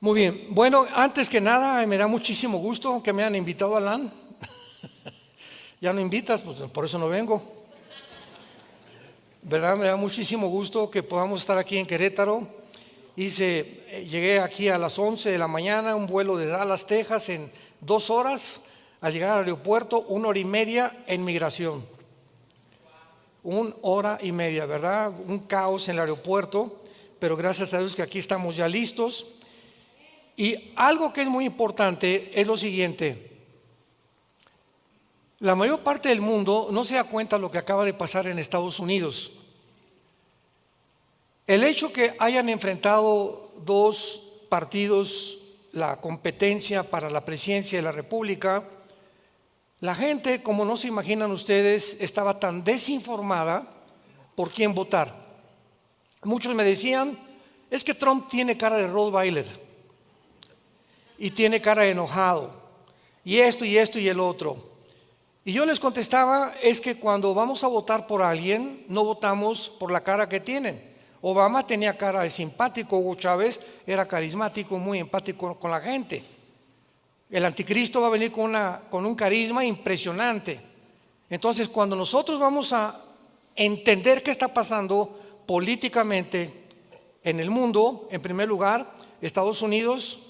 Muy bien, bueno, antes que nada me da muchísimo gusto que me hayan invitado a LAN. Ya no invitas, pues por eso no vengo. ¿Verdad? Me da muchísimo gusto que podamos estar aquí en Querétaro. Llegué aquí a las 11 de la mañana, un vuelo de Dallas, Texas, en 2 horas. Al llegar al aeropuerto, 1 hora y media en migración. 1 hora y media, ¿verdad? Un caos en el aeropuerto, pero gracias a Dios que aquí estamos ya listos. Y algo que es muy importante es lo siguiente: la mayor parte del mundo no se da cuenta de lo que acaba de pasar en Estados Unidos. El hecho que hayan enfrentado 2 partidos la competencia para la presidencia de la República, la gente, como no se imaginan ustedes, estaba tan desinformada por quién votar. Muchos me decían, es que Trump tiene cara de Rottweiler y tiene cara de enojado, y esto y esto y el otro. Y yo les contestaba, es que cuando vamos a votar por alguien, no votamos por la cara que tienen. Obama tenía cara de simpático, Hugo Chávez era carismático, muy empático con la gente. El anticristo va a venir con un carisma impresionante. Entonces, cuando nosotros vamos a entender qué está pasando políticamente en el mundo, en primer lugar, Estados Unidos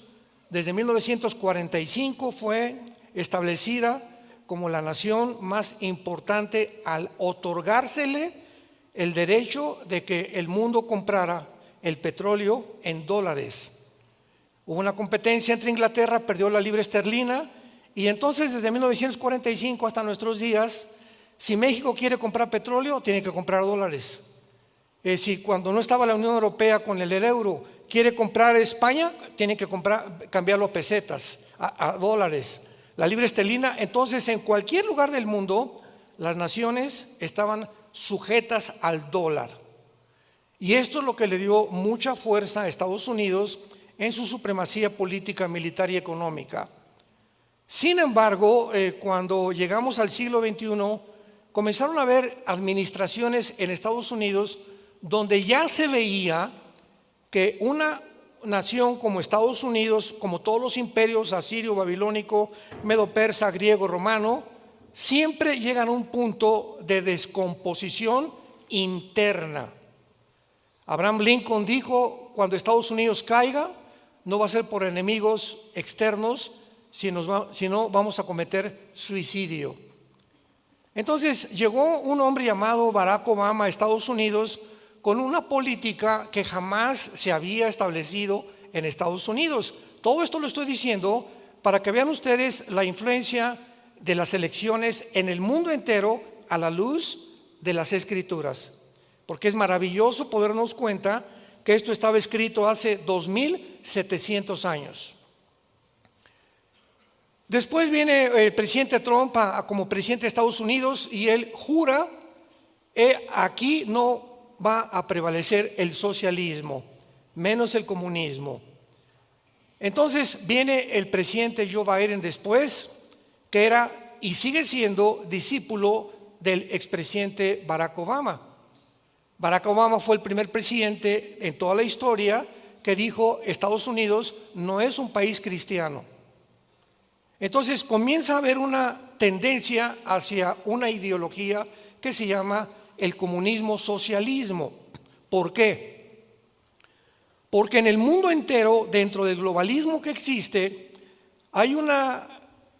desde 1945 fue establecida como la nación más importante al otorgársele el derecho de que el mundo comprara el petróleo en dólares. Hubo una competencia entre Inglaterra, perdió la libra esterlina, y entonces desde 1945 hasta nuestros días, si México quiere comprar petróleo, tiene que comprar dólares. Si cuando no estaba la Unión Europea con el euro, quiere comprar España, tiene que cambiarlo a pesetas, a dólares. La libra esterlina, entonces en cualquier lugar del mundo, las naciones estaban sujetas al dólar. Y esto es lo que le dio mucha fuerza a Estados Unidos en su supremacía política, militar y económica. Sin embargo, cuando llegamos al siglo XXI, comenzaron a haber administraciones en Estados Unidos donde ya se veía que una nación como Estados Unidos, como todos los imperios asirio, babilónico, medo-persa, griego, romano, siempre llegan a un punto de descomposición interna. Abraham Lincoln dijo, cuando Estados Unidos caiga, no va a ser por enemigos externos, sino vamos a cometer suicidio. Entonces llegó un hombre llamado Barack Obama a Estados Unidos con una política que jamás se había establecido en Estados Unidos. Todo esto lo estoy diciendo para que vean ustedes la influencia de las elecciones en el mundo entero a la luz de las Escrituras, porque es maravilloso poder darnos cuenta que esto estaba escrito hace 2700 años. Después viene el presidente Trump como presidente de Estados Unidos y él jura aquí no va a prevalecer el socialismo, menos el comunismo. Entonces viene el presidente Joe Biden después, que era y sigue siendo discípulo del expresidente Barack Obama. Barack Obama fue el primer presidente en toda la historia que dijo Estados Unidos no es un país cristiano. Entonces comienza a haber una tendencia hacia una ideología que se llama el comunismo socialismo. ¿Por qué? Porque en el mundo entero, dentro del globalismo que existe, hay una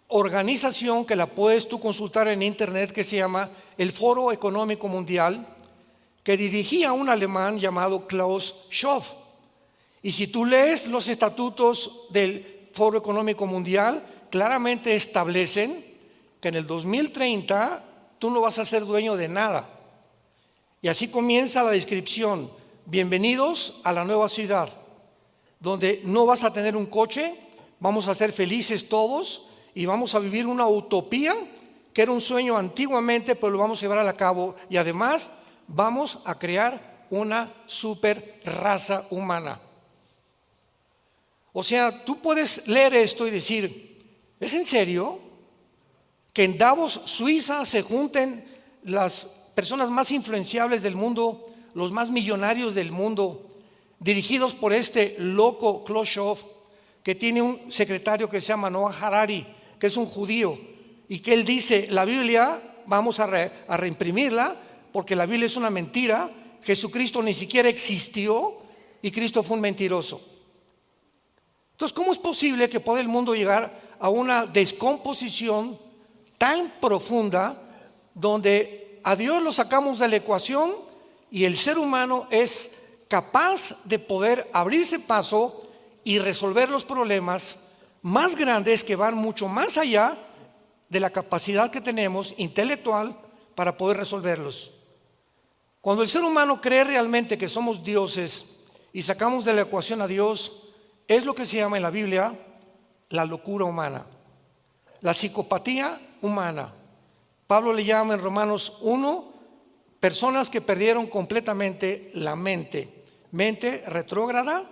organización que la puedes tú consultar en internet que se llama el Foro Económico Mundial, que dirigía un alemán llamado Klaus Schwab. Y si tú lees los estatutos del Foro Económico Mundial, claramente establecen que en el 2030 tú no vas a ser dueño de nada. Y así comienza la descripción: bienvenidos a la nueva ciudad, donde no vas a tener un coche, vamos a ser felices todos y vamos a vivir una utopía que era un sueño antiguamente, pero lo vamos a llevar a cabo, y además vamos a crear una super raza humana. O sea, tú puedes leer esto y decir, ¿es en serio que en Davos, Suiza, se junten las personas más influenciables del mundo, los más millonarios del mundo, dirigidos por este loco Klaus Schwab, que tiene un secretario que se llama Noah Harari, que es un judío, y que él dice, la Biblia vamos a reimprimirla porque la Biblia es una mentira, Jesucristo ni siquiera existió y Cristo fue un mentiroso. Entonces, ¿cómo es posible que pueda el mundo llegar a una descomposición tan profunda donde a Dios lo sacamos de la ecuación y el ser humano es capaz de poder abrirse paso y resolver los problemas más grandes que van mucho más allá de la capacidad que tenemos intelectual para poder resolverlos? Cuando el ser humano cree realmente que somos dioses y sacamos de la ecuación a Dios, es lo que se llama en la Biblia la locura humana, la psicopatía humana. Pablo le llama en Romanos 1 personas que perdieron completamente la mente retrógrada,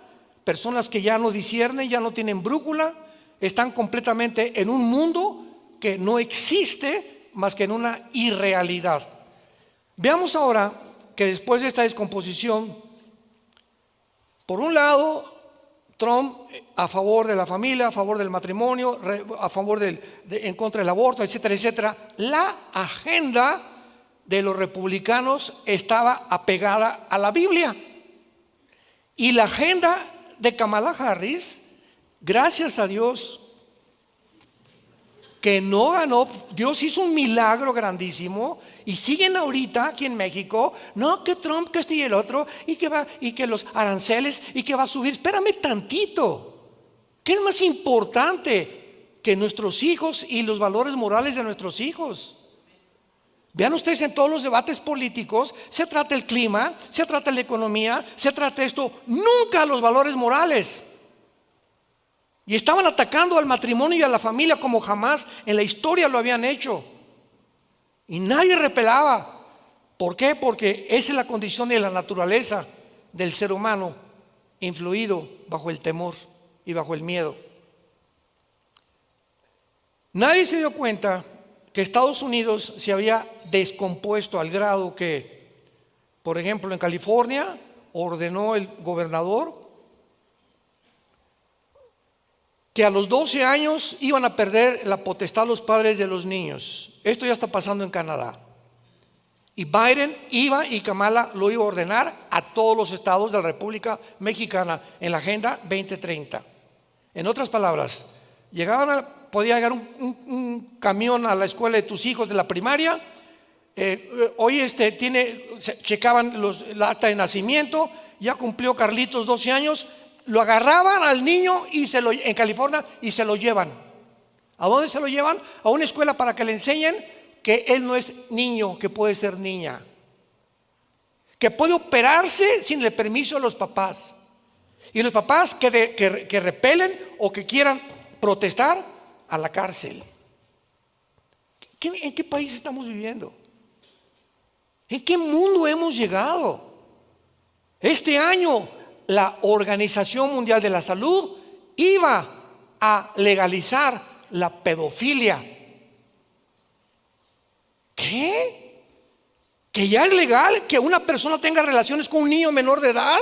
personas que ya no disciernen, ya no tienen brújula, están completamente en un mundo que no existe más que en una irrealidad. Veamos ahora que después de esta descomposición, por un lado, Trump a favor de la familia, a favor del matrimonio, a favor en contra del aborto, etcétera, etcétera. La agenda de los republicanos estaba apegada a la Biblia. Y la agenda de Kamala Harris, gracias a Dios, que no ganó, Dios hizo un milagro grandísimo y siguen ahorita aquí en México, no, que Trump, que este y el otro, y que los aranceles, y que va a subir. Espérame tantito, ¿qué es más importante que nuestros hijos y los valores morales de nuestros hijos? Vean ustedes, en todos los debates políticos se trata el clima, se trata la economía, se trata esto, nunca los valores morales. Y estaban atacando al matrimonio y a la familia como jamás en la historia lo habían hecho. Y nadie repelaba. ¿Por qué? Porque esa es la condición de la naturaleza del ser humano, influido bajo el temor y bajo el miedo. Nadie se dio cuenta que Estados Unidos se había descompuesto al grado que, por ejemplo, en California ordenó el gobernador que a los 12 años iban a perder la potestad los padres de los niños. Esto ya está pasando en Canadá. Y Biden iba, y Kamala lo iba a ordenar a todos los estados de la República Mexicana en la Agenda 2030. En otras palabras, podía llegar un camión a la escuela de tus hijos de la primaria. Hoy checaban la acta de nacimiento, ya cumplió Carlitos 12 años, lo agarraban al niño en California y se lo llevan. ¿A dónde se lo llevan? A una escuela para que le enseñen que él no es niño, que puede ser niña, que puede operarse sin el permiso de los papás. Y los papás que repelen o que quieran protestar, a la cárcel. ¿En qué país estamos viviendo? ¿En qué mundo hemos llegado? Este año la Organización Mundial de la Salud iba a legalizar la pedofilia. ¿Qué? ¿Que ya es legal que una persona tenga relaciones con un niño menor de edad?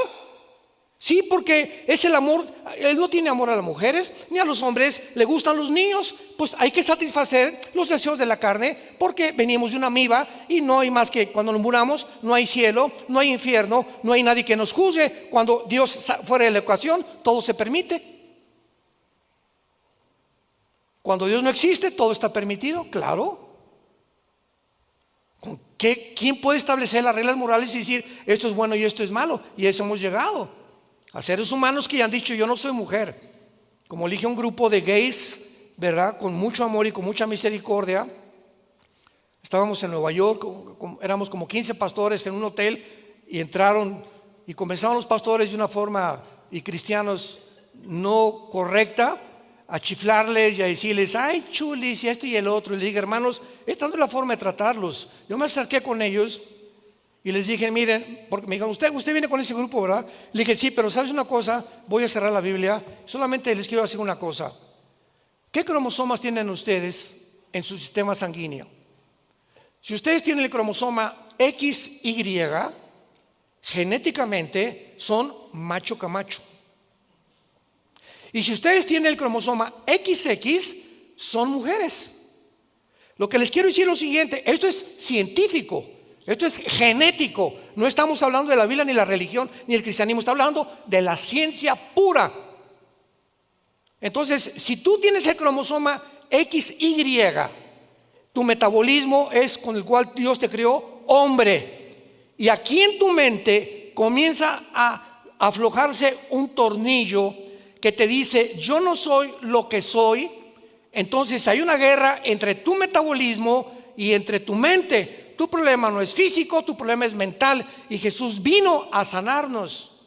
Sí, porque es el amor. Él no tiene amor a las mujeres ni a los hombres, le gustan los niños. Pues hay que satisfacer los deseos de la carne, porque venimos de una amiba y no hay más que cuando nos muramos, no hay cielo, no hay infierno, no hay nadie que nos juzgue. Cuando Dios fuera de la ecuación, todo se permite. Cuando Dios no existe, todo está permitido, claro. ¿Quién puede establecer las reglas morales y decir esto es bueno y esto es malo? Y a eso hemos llegado. A seres humanos que ya han dicho yo no soy mujer. Como elige un grupo de gays, ¿verdad? Con mucho amor y con mucha misericordia. Estábamos en Nueva York, éramos como 15 pastores en un hotel, y entraron y comenzaron los pastores de una forma, y cristianos, no correcta, a chiflarles y a decirles ay chulis y esto y el otro. Y les dije, hermanos, esta no es la forma de tratarlos. Yo me acerqué con ellos y les dije, miren, porque me dijeron, usted viene con ese grupo, ¿verdad? Le dije, sí, pero ¿sabes una cosa? Voy a cerrar la Biblia, solamente les quiero decir una cosa. ¿Qué cromosomas tienen ustedes en su sistema sanguíneo? Si ustedes tienen el cromosoma XY, genéticamente son macho camacho. Y si ustedes tienen el cromosoma XX, son mujeres. Lo que les quiero decir es lo siguiente: esto es científico, esto es genético. No estamos hablando de la Biblia, ni la religión, ni el cristianismo. Estamos hablando de la ciencia pura. Entonces, si tú tienes el cromosoma XY, tu metabolismo es con el cual Dios te creó hombre. Y aquí en tu mente comienza a aflojarse un tornillo que te dice: yo no soy lo que soy. Entonces hay una guerra entre tu metabolismo y entre tu mente. Tu problema no es físico, tu problema es mental. Y Jesús vino a sanarnos,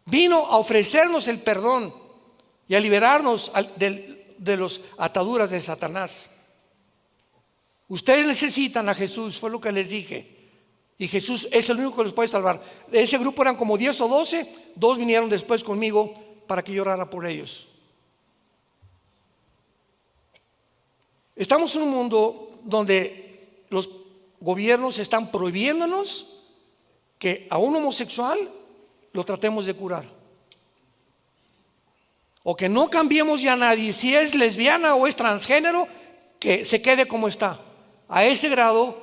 vino a ofrecernos el perdón y a liberarnos de las ataduras de Satanás. Ustedes necesitan a Jesús, fue lo que les dije. Y Jesús es el único que los puede salvar. De ese grupo eran como 10 o 12. 2 vinieron después conmigo para que yo orara por ellos. Estamos en un mundo donde los gobiernos están prohibiéndonos que a un homosexual lo tratemos de curar, o que no cambiemos ya a nadie. Si es lesbiana o es transgénero, que se quede como está. A ese grado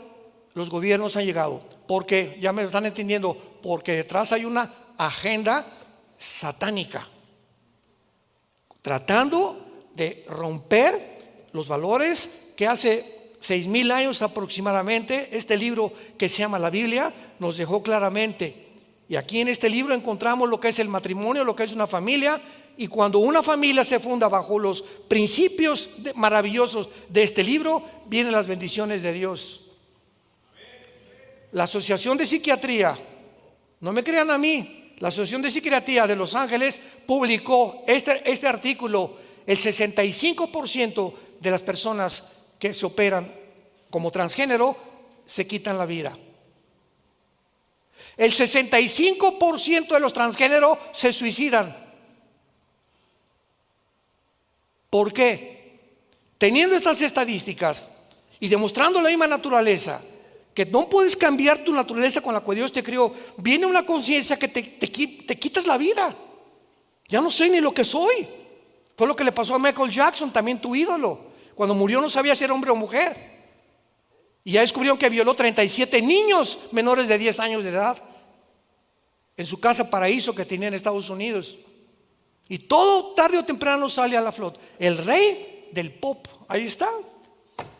los gobiernos han llegado. Porque, ya me lo están entendiendo, porque detrás hay una agenda satánica, tratando de romper los valores que hace 6,000 años aproximadamente este libro que se llama la Biblia nos dejó claramente. Y aquí en este libro encontramos lo que es el matrimonio, lo que es una familia. Y cuando una familia se funda bajo los principios maravillosos de este libro, vienen las bendiciones de Dios. La Asociación de Psiquiatría, no me crean a mí, la Asociación de Psiquiatría de Los Ángeles publicó este artículo: el 65% de las personas que se operan como transgénero se quitan la vida. El 65% de los transgéneros se suicidan. ¿Por qué? Teniendo estas estadísticas y demostrando la misma naturaleza, que no puedes cambiar tu naturaleza con la que Dios te creó, viene una conciencia que te quitas la vida. Ya no sé ni lo que soy. Fue lo que le pasó a Michael Jackson, también tu ídolo. Cuando murió no sabía si era hombre o mujer. Y ya descubrieron que violó 37 niños menores de 10 años de edad en su casa paraíso que tenía en Estados Unidos. Y todo tarde o temprano sale a la flota. El rey del pop, ahí está.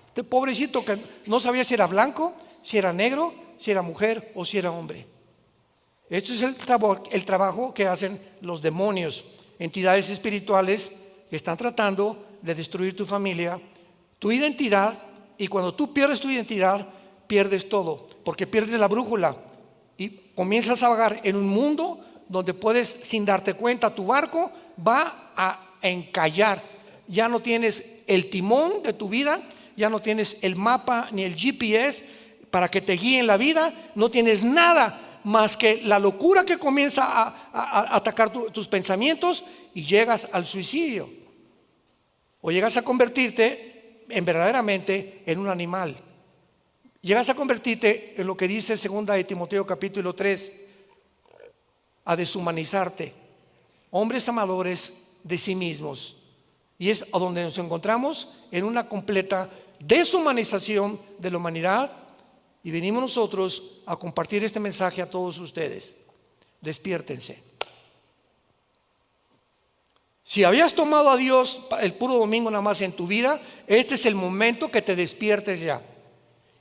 Este pobrecito que no sabía si era blanco, si era negro, si era mujer o si era hombre. Esto es el trabajo que hacen los demonios, entidades espirituales que están tratando de destruir tu familia, tu identidad. Y cuando tú pierdes tu identidad, pierdes todo, porque pierdes la brújula y comienzas a vagar en un mundo donde puedes, sin darte cuenta, tu barco va a encallar. Ya no tienes el timón de tu vida, ya no tienes el mapa ni el GPS para que te guíe en la vida, no tienes nada más que la locura que comienza a atacar tus pensamientos, y llegas al suicidio, o llegas a convertirte verdaderamente en un animal. Llegas a convertirte en lo que dice 2 de Timoteo capítulo 3, a deshumanizarte, hombres amadores de sí mismos. Y es a donde nos encontramos, en una completa deshumanización de la humanidad. Y venimos nosotros a compartir este mensaje a todos ustedes. Despiértense. Si habías tomado a Dios el puro domingo nada más en tu vida, este es el momento que te despiertes ya.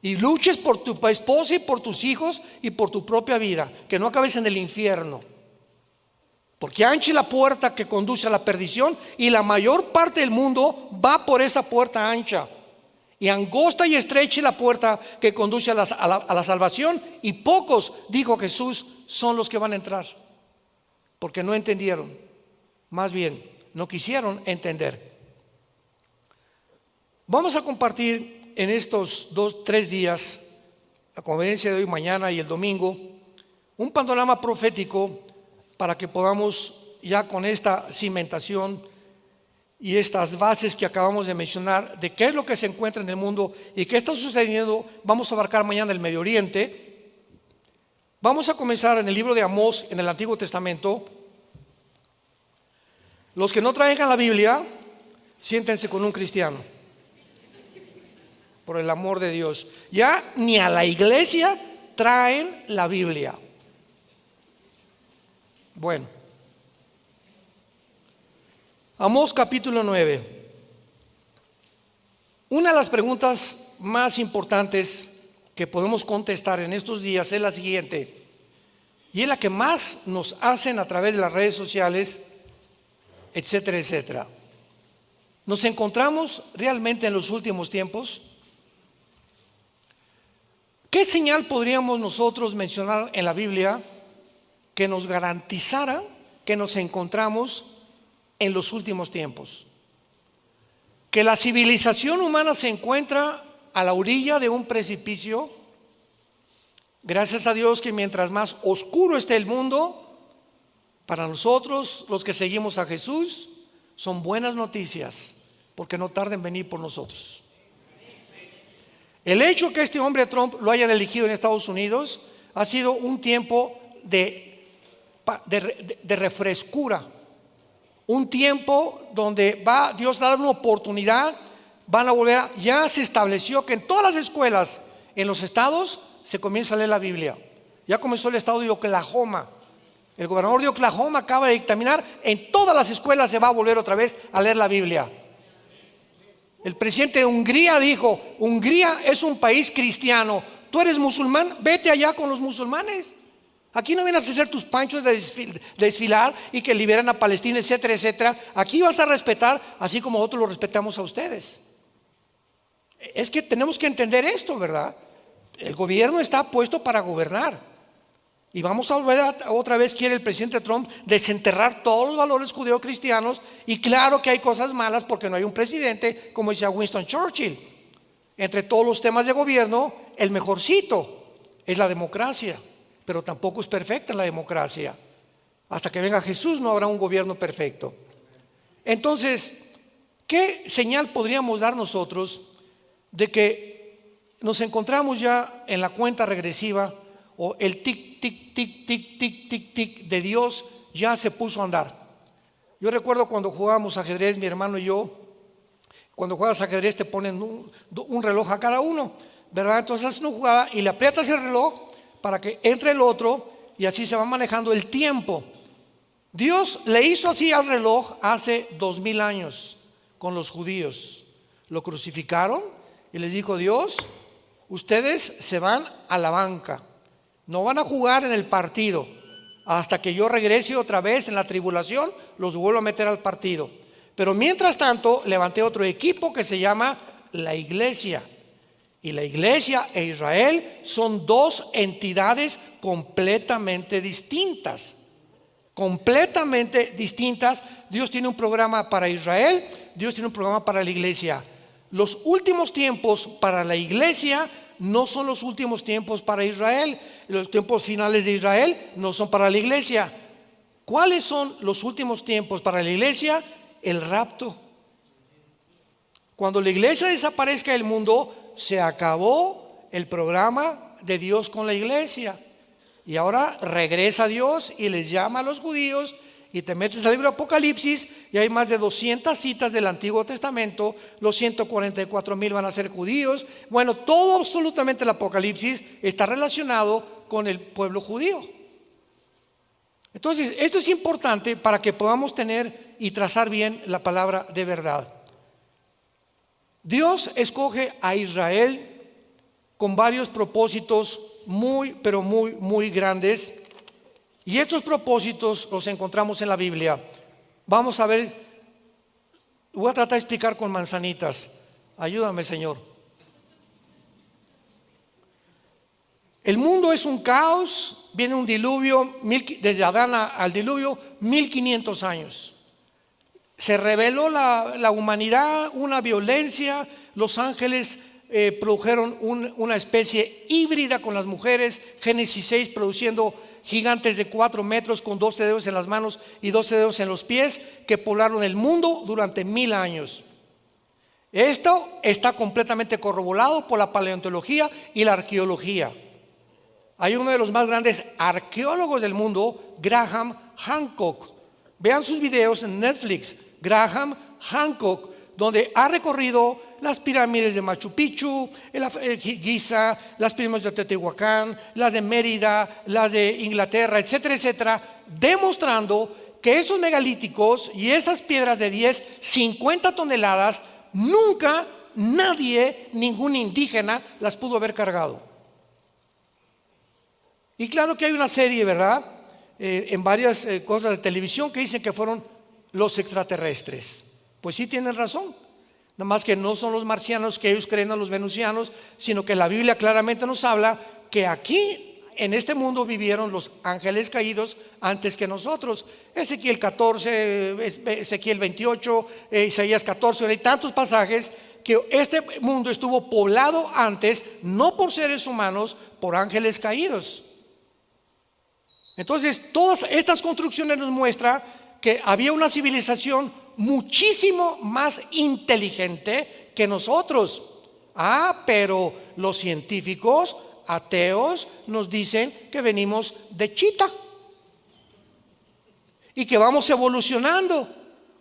Y luches por tu esposa y por tus hijos y por tu propia vida, que no acabes en el infierno. Porque ancha es la puerta que conduce a la perdición, y la mayor parte del mundo va por esa puerta ancha. Y angosta y estrecha es la puerta que conduce a la salvación, y pocos, dijo Jesús, son los que van a entrar, porque no entendieron, más bien no quisieron entender. Vamos a compartir en estos 2-3 días, la conferencia de hoy, mañana y el domingo, un panorama profético para que podamos, ya con esta cimentación y estas bases que acabamos de mencionar, de qué es lo que se encuentra en el mundo y qué está sucediendo. Vamos a abarcar mañana el Medio Oriente. Vamos a comenzar en el libro de Amós, en el Antiguo Testamento. Los que no traigan la Biblia, siéntense con un cristiano. Por el amor de Dios. Ya ni a la iglesia traen la Biblia. Bueno. Amós capítulo 9. Una de las preguntas más importantes que podemos contestar en estos días es la siguiente. Y es la que más nos hacen a través de las redes sociales, etcétera, etcétera. ¿Nos encontramos realmente en los últimos tiempos? ¿Qué señal podríamos nosotros mencionar en la Biblia que nos garantizara que nos encontramos en los últimos tiempos? Que la civilización humana se encuentra a la orilla de un precipicio. Gracias a Dios que mientras más oscuro esté el mundo, para nosotros los que seguimos a Jesús, son buenas noticias, porque no tarda en venir por nosotros. El hecho que este hombre Trump lo haya elegido en Estados Unidos ha sido un tiempo de refrescura, un tiempo donde va Dios a dar una oportunidad. Van a volver ya se estableció que en todas las escuelas en los estados se comienza a leer la Biblia. Ya comenzó el estado de Oklahoma. El gobernador de Oklahoma acaba de dictaminar: en todas las escuelas se va a volver otra vez a leer la Biblia. El presidente de Hungría dijo: Hungría es un país cristiano, tú eres musulmán, vete allá con los musulmanes. Aquí no vienes a hacer tus panchos de desfilar y que liberan a Palestina, etcétera, etcétera. Aquí vas a respetar así como nosotros lo respetamos a ustedes. Es que tenemos que entender esto, ¿verdad? El gobierno está puesto para gobernar. Y vamos a volver otra vez, quiere el presidente Trump desenterrar todos los valores judeocristianos. Y claro que hay cosas malas porque no hay un presidente, como decía Winston Churchill. Entre todos los temas de gobierno, el mejorcito es la democracia. Pero tampoco es perfecta la democracia. Hasta que venga Jesús no habrá un gobierno perfecto. Entonces, ¿qué señal podríamos dar nosotros de que nos encontramos ya en la cuenta regresiva, o el tic, tic, tic, tic, tic, tic, tic de Dios ya se puso a andar? Yo recuerdo cuando jugábamos ajedrez, mi hermano y yo, cuando juegas ajedrez te ponen un reloj a cada uno, ¿verdad? Entonces haces una jugada y le aprietas el reloj para que entre el otro, y así se va manejando el tiempo. Dios le hizo así al reloj hace 2000 años con los judíos. Lo crucificaron y les dijo: Dios, ustedes se van a la banca, no van a jugar en el partido hasta que yo regrese otra vez en la tribulación, los vuelvo a meter al partido. Pero mientras tanto levanté otro equipo que se llama la iglesia. Y la iglesia e Israel son dos entidades completamente distintas. Completamente distintas. Dios tiene un programa para Israel, Dios tiene un programa para la iglesia. Los últimos tiempos para la iglesia no son los últimos tiempos para Israel. Los tiempos finales de Israel no son para la iglesia. ¿Cuáles son los últimos tiempos para la iglesia? El rapto. Cuando la iglesia desaparezca del mundo, se acabó el programa de Dios con la iglesia. Y ahora regresa Dios y les llama a los judíos, y te metes al libro de Apocalipsis y hay más de 200 citas del Antiguo Testamento. Los 144,000 van a ser judíos. Bueno, todo absolutamente el Apocalipsis está relacionado con el pueblo judío. Entonces, esto es importante para que podamos tener y trazar bien la palabra de verdad. Dios escoge a Israel con varios propósitos muy, pero muy, muy grandes. Y estos propósitos los encontramos en la Biblia. Vamos a ver, voy a tratar de explicar con manzanitas. Ayúdame, Señor. El mundo es un caos, viene un diluvio, desde Adán al diluvio, 1500 años. Se reveló la humanidad, una violencia. Los ángeles produjeron una especie híbrida con las mujeres. Génesis 6, produciendo gigantes de 4 metros con 12 dedos en las manos y 12 dedos en los pies, que poblaron el mundo durante 1000 años. Esto está completamente corroborado por la paleontología y la arqueología. Hay uno de los más grandes arqueólogos del mundo, Graham Hancock, Vean sus videos en Netflix, Graham Hancock, donde ha recorrido las pirámides de Machu Picchu, Giza, las pirámides de Teotihuacán, las de Mérida, las de Inglaterra, etcétera, etcétera, demostrando que esos megalíticos y esas piedras de 10, 50 toneladas, nunca nadie, ningún indígena, las pudo haber cargado. Y claro que hay una serie, ¿verdad? En varias cosas de televisión que dicen que fueron los extraterrestres. Pues sí tienen razón, nada más que no son los marcianos que ellos creen a los venusianos, sino que la Biblia claramente nos habla que aquí en este mundo vivieron los ángeles caídos antes que nosotros. Ezequiel 14, Ezequiel 28, Isaías 14, hay tantos pasajes que este mundo estuvo poblado antes, no por seres humanos, por ángeles caídos. Entonces todas estas construcciones nos muestran que había una civilización muchísimo más inteligente que nosotros. Pero los científicos ateos nos dicen que venimos de chita y que vamos evolucionando.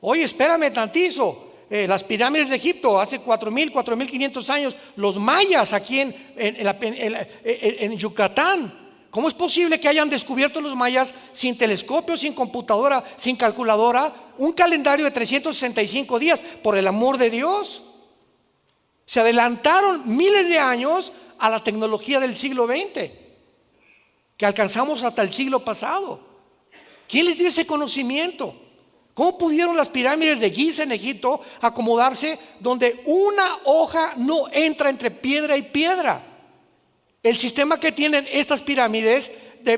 Oye, espérame tantito. Las pirámides de Egipto hace 4.000, 4.500 años, los mayas aquí en Yucatán. ¿Cómo es posible que hayan descubierto los mayas sin telescopio, sin computadora, sin calculadora, un calendario de 365 días? Por el amor de Dios. Se adelantaron miles de años a la tecnología del siglo XX, que alcanzamos hasta el siglo pasado. ¿Quién les dio ese conocimiento? ¿Cómo pudieron las pirámides de Giza en Egipto acomodarse donde una hoja no entra entre piedra y piedra? El sistema que tienen estas pirámides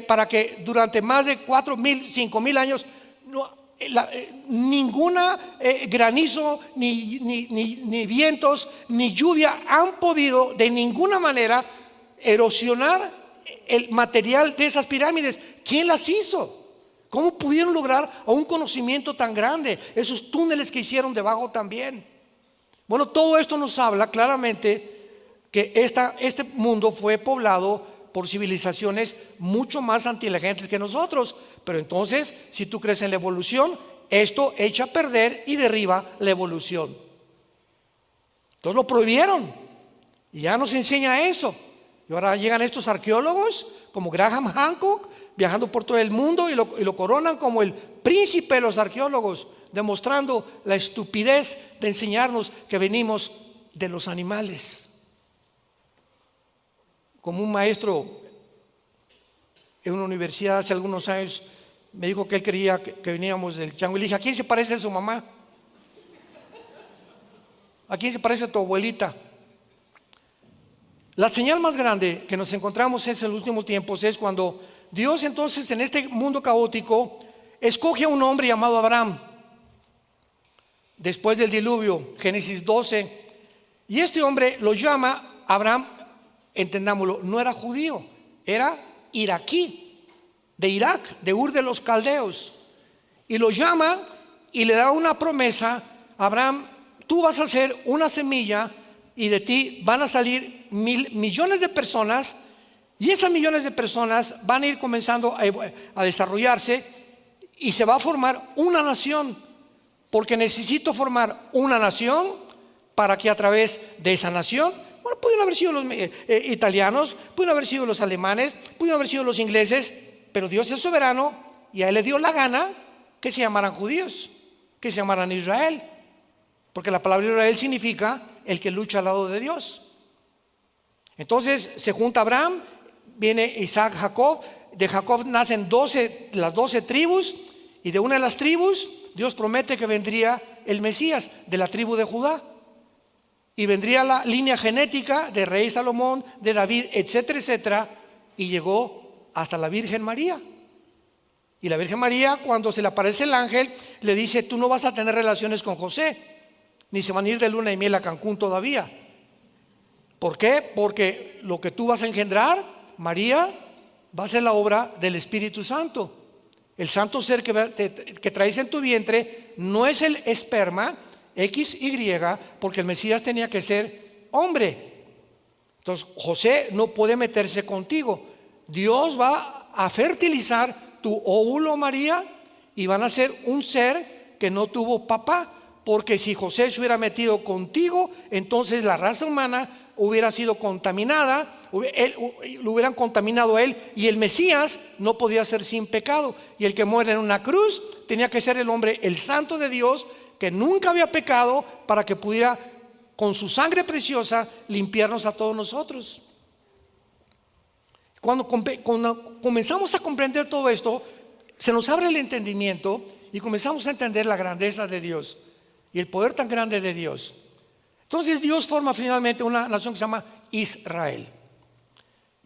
para que durante más de 4.000, 5.000 años ninguna granizo, ni vientos, ni lluvia han podido de ninguna manera erosionar el material de esas pirámides. ¿Quién las hizo? ¿Cómo pudieron lograr un conocimiento tan grande? Esos túneles que hicieron debajo también. Bueno, todo esto nos habla claramente que este mundo fue poblado por civilizaciones mucho más inteligentes que nosotros. Pero entonces, si tú crees en la evolución, esto echa a perder y derriba la evolución. Entonces lo prohibieron y ya nos enseña eso. Y ahora llegan estos arqueólogos como Graham Hancock, viajando por todo el mundo y lo coronan como el príncipe de los arqueólogos, demostrando la estupidez de enseñarnos que venimos de los animales. Como un maestro en una universidad hace algunos años me dijo que él creía que veníamos del chango. Y le dije: ¿a quién se parece a su mamá? ¿A quién se parece a tu abuelita? La señal más grande que nos encontramos en los últimos tiempos es cuando Dios entonces en este mundo caótico escoge a un hombre llamado Abraham después del diluvio, Génesis 12, y este hombre lo llama Abraham. Entendámoslo, no era judío, era iraquí, de Irak, de Ur de los Caldeos, y lo llama y le da una promesa: Abraham, tú vas a ser una semilla y de ti van a salir millones de personas, y esas millones de personas van a ir comenzando a desarrollarse y se va a formar una nación, porque necesito formar una nación para que a través de esa nación, bueno, pudieron haber sido los italianos, pudieron haber sido los alemanes, pudieron haber sido los ingleses, pero Dios es soberano y a él le dio la gana que se llamaran judíos, que se llamaran Israel, porque la palabra Israel significa el que lucha al lado de Dios. Entonces se junta Abraham, viene Isaac, Jacob, de Jacob nacen las 12 tribus, y de una de las tribus Dios promete que vendría el Mesías, de la tribu de Judá, y vendría la línea genética de rey Salomón, de David, etcétera, etcétera, y llegó hasta la Virgen María. Y la Virgen María, cuando se le aparece el ángel, le dice: tú no vas a tener relaciones con José, ni se van a ir de luna y miel a Cancún todavía. ¿Por qué? Porque lo que tú vas a engendrar, María, va a ser la obra del Espíritu Santo. El santo ser que traes en tu vientre no es el esperma XY, porque el Mesías tenía que ser hombre. Entonces José no puede meterse contigo. Dios va a fertilizar tu óvulo, María, y van a ser un ser que no tuvo papá, porque si José se hubiera metido contigo, entonces la raza humana hubiera sido contaminada, lo hubieran contaminado a él, y el Mesías no podía ser sin pecado, y el que muere en una cruz tenía que ser el hombre, el santo de Dios, que nunca había pecado, para que pudiera con su sangre preciosa limpiarnos a todos nosotros. Cuando comenzamos a comprender todo esto, se nos abre el entendimiento y comenzamos a entender la grandeza de Dios y el poder tan grande de Dios. Entonces Dios forma finalmente una nación que se llama Israel.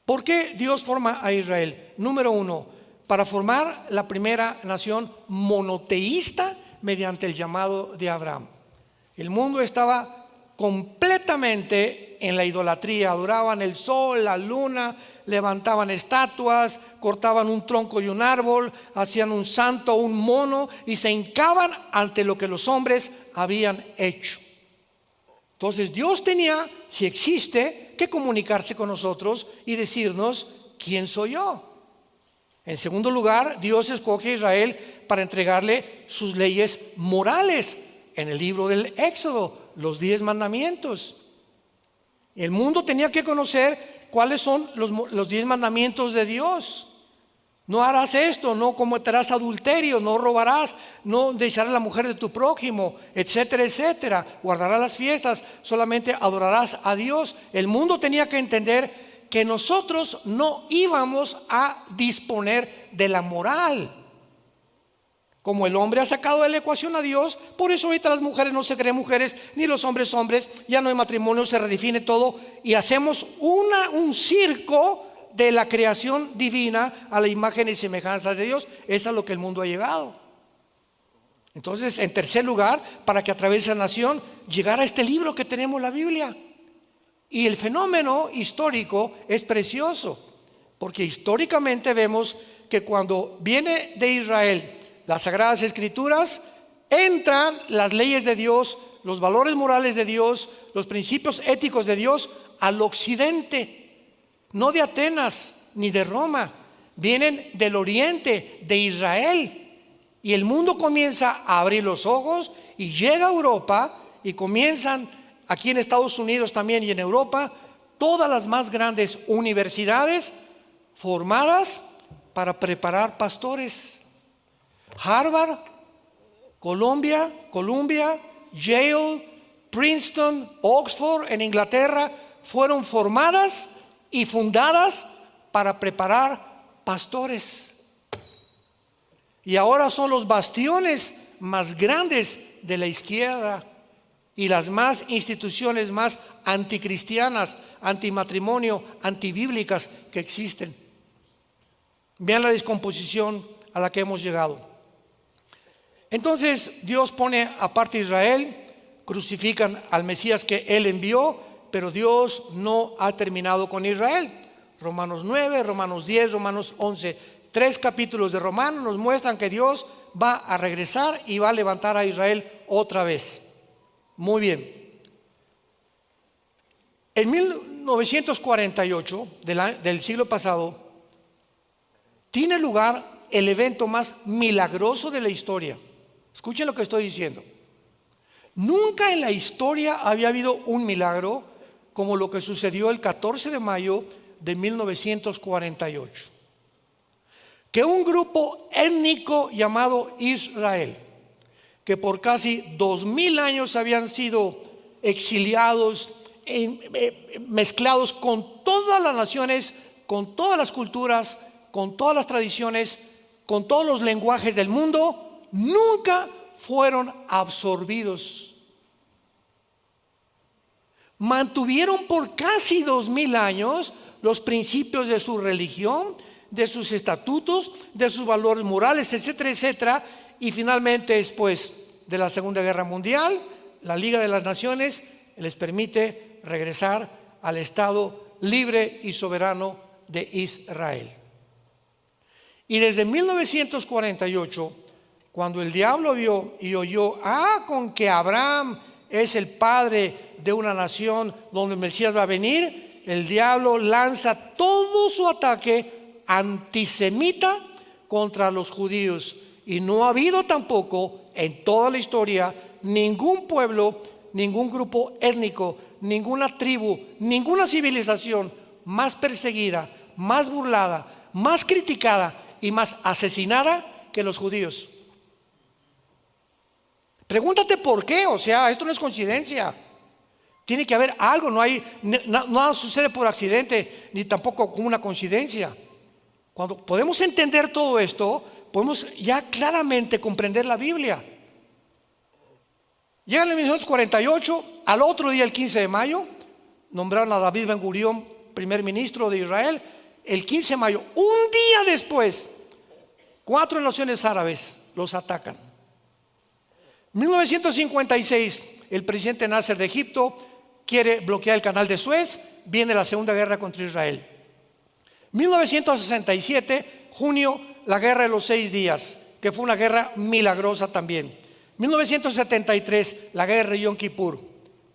¿Por qué Dios forma a Israel? Número uno, para formar la primera nación monoteísta mediante el llamado de Abraham. El mundo estaba completamente en la idolatría, adoraban el sol, la luna, levantaban estatuas, cortaban un tronco y un árbol, hacían un santo, un mono, y se hincaban ante lo que los hombres habían hecho. Entonces Dios tenía, si existe, que comunicarse con nosotros y decirnos: ¿quién soy yo? En segundo lugar, Dios escoge a Israel para entregarle sus leyes morales en el libro del Éxodo, los 10 mandamientos. El mundo tenía que conocer cuáles son los 10 mandamientos de Dios. No harás esto, no cometerás adulterio, no robarás, no desearás la mujer de tu prójimo, etcétera, etcétera. Guardarás las fiestas, solamente adorarás a Dios. El mundo tenía que entender que nosotros no íbamos a disponer de la moral. Como el hombre ha sacado de la ecuación a Dios, por eso ahorita las mujeres no se creen mujeres, ni los hombres hombres, ya no hay matrimonio, se redefine todo y hacemos un circo de la creación divina a la imagen y semejanza de Dios. Es a lo que el mundo ha llegado. Entonces, en tercer lugar, para que a través de la nación llegara a este libro que tenemos, la Biblia. Y el fenómeno histórico es precioso, porque históricamente vemos que cuando viene de Israel las Sagradas Escrituras, entran las leyes de Dios, los valores morales de Dios, los principios éticos de Dios al occidente. No de Atenas ni de Roma, vienen del oriente, de Israel. Y el mundo comienza a abrir los ojos y llega a Europa, y comienzan aquí en Estados Unidos también y en Europa todas las más grandes universidades formadas para preparar pastores. Harvard, Columbia, Yale, Princeton, Oxford en Inglaterra fueron formadas y fundadas para preparar pastores. Y ahora son los bastiones más grandes de la izquierda y las más instituciones más anticristianas, antimatrimonio, antibíblicas que existen. Vean la descomposición a la que hemos llegado. Entonces Dios pone aparte a Israel, crucifican al Mesías que Él envió, pero Dios no ha terminado con Israel. Romanos 9, Romanos 10, Romanos 11, 3 capítulos de Romanos nos muestran que Dios va a regresar y va a levantar a Israel otra vez. Muy bien. En 1948 del siglo pasado tiene lugar el evento más milagroso de la historia. Escuchen lo que estoy diciendo. Nunca en la historia había habido un milagro como lo que sucedió el 14 de mayo de 1948. Que un grupo étnico llamado Israel, que por casi 2000 años habían sido exiliados, mezclados con todas las naciones, con todas las culturas, con todas las tradiciones, con todos los lenguajes del mundo, nunca fueron absorbidos. Mantuvieron por casi 2000 años los principios de su religión, de sus estatutos, de sus valores morales, etcétera, etcétera. Y finalmente, después de la Segunda Guerra Mundial, la Liga de las Naciones les permite regresar al Estado libre y soberano de Israel. Y desde 1948, cuando el diablo vio y oyó, con que Abraham es el padre de una nación donde el Mesías va a venir, el diablo lanza todo su ataque antisemita contra los judíos Y no ha habido tampoco en toda la historia ningún pueblo, ningún grupo étnico, ninguna tribu, ninguna civilización más perseguida, más burlada, más criticada y más asesinada que los judíos. Pregúntate por qué. O sea, esto no es coincidencia. Tiene que haber algo. Nada sucede por accidente, ni tampoco con una coincidencia. Cuando podemos entender todo esto, podemos ya claramente comprender la Biblia. Llega en 1948, al otro día, el 15 de mayo, nombraron a David Ben Gurión primer ministro de Israel. El 15 de mayo, un día después, 4 naciones árabes los atacan. 1956, el presidente Nasser de Egipto quiere bloquear el canal de Suez. Viene la Segunda Guerra contra Israel. 1967, junio, la guerra de los 6 días, que fue una guerra milagrosa también. 1973, la guerra de Yom Kippur.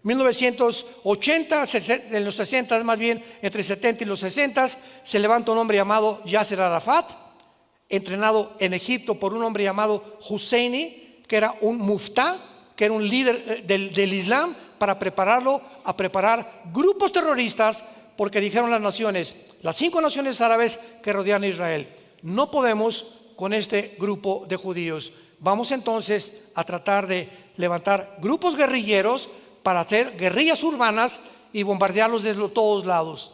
1980, en los 60 más bien, entre 70 y los 60, se levanta un hombre llamado Yasser Arafat, entrenado en Egipto por un hombre llamado Husseini, que era un muftá, que era un líder del Islam, para prepararlo a preparar grupos terroristas, porque dijeron las naciones, las 5 naciones árabes que rodean a Israel: no podemos con este grupo de judíos. Vamos entonces a tratar de levantar grupos guerrilleros para hacer guerrillas urbanas y bombardearlos desde todos lados.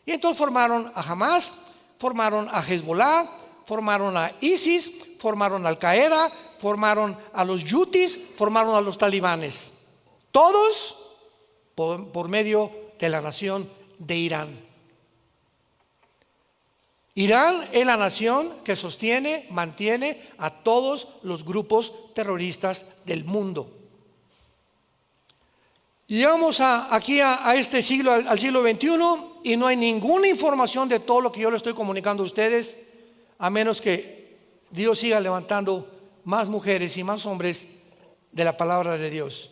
Y entonces formaron a Hamas, formaron a Hezbollah, formaron a ISIS, formaron a Al Qaeda, formaron a los yutis, formaron a los talibanes. Todos por medio de la nación de Irán. Irán es la nación que sostiene, mantiene a todos los grupos terroristas del mundo. Llegamos aquí a este siglo, al siglo XXI, y no hay ninguna información de todo lo que yo le estoy comunicando a ustedes, a menos que Dios siga levantando más mujeres y más hombres de la palabra de Dios,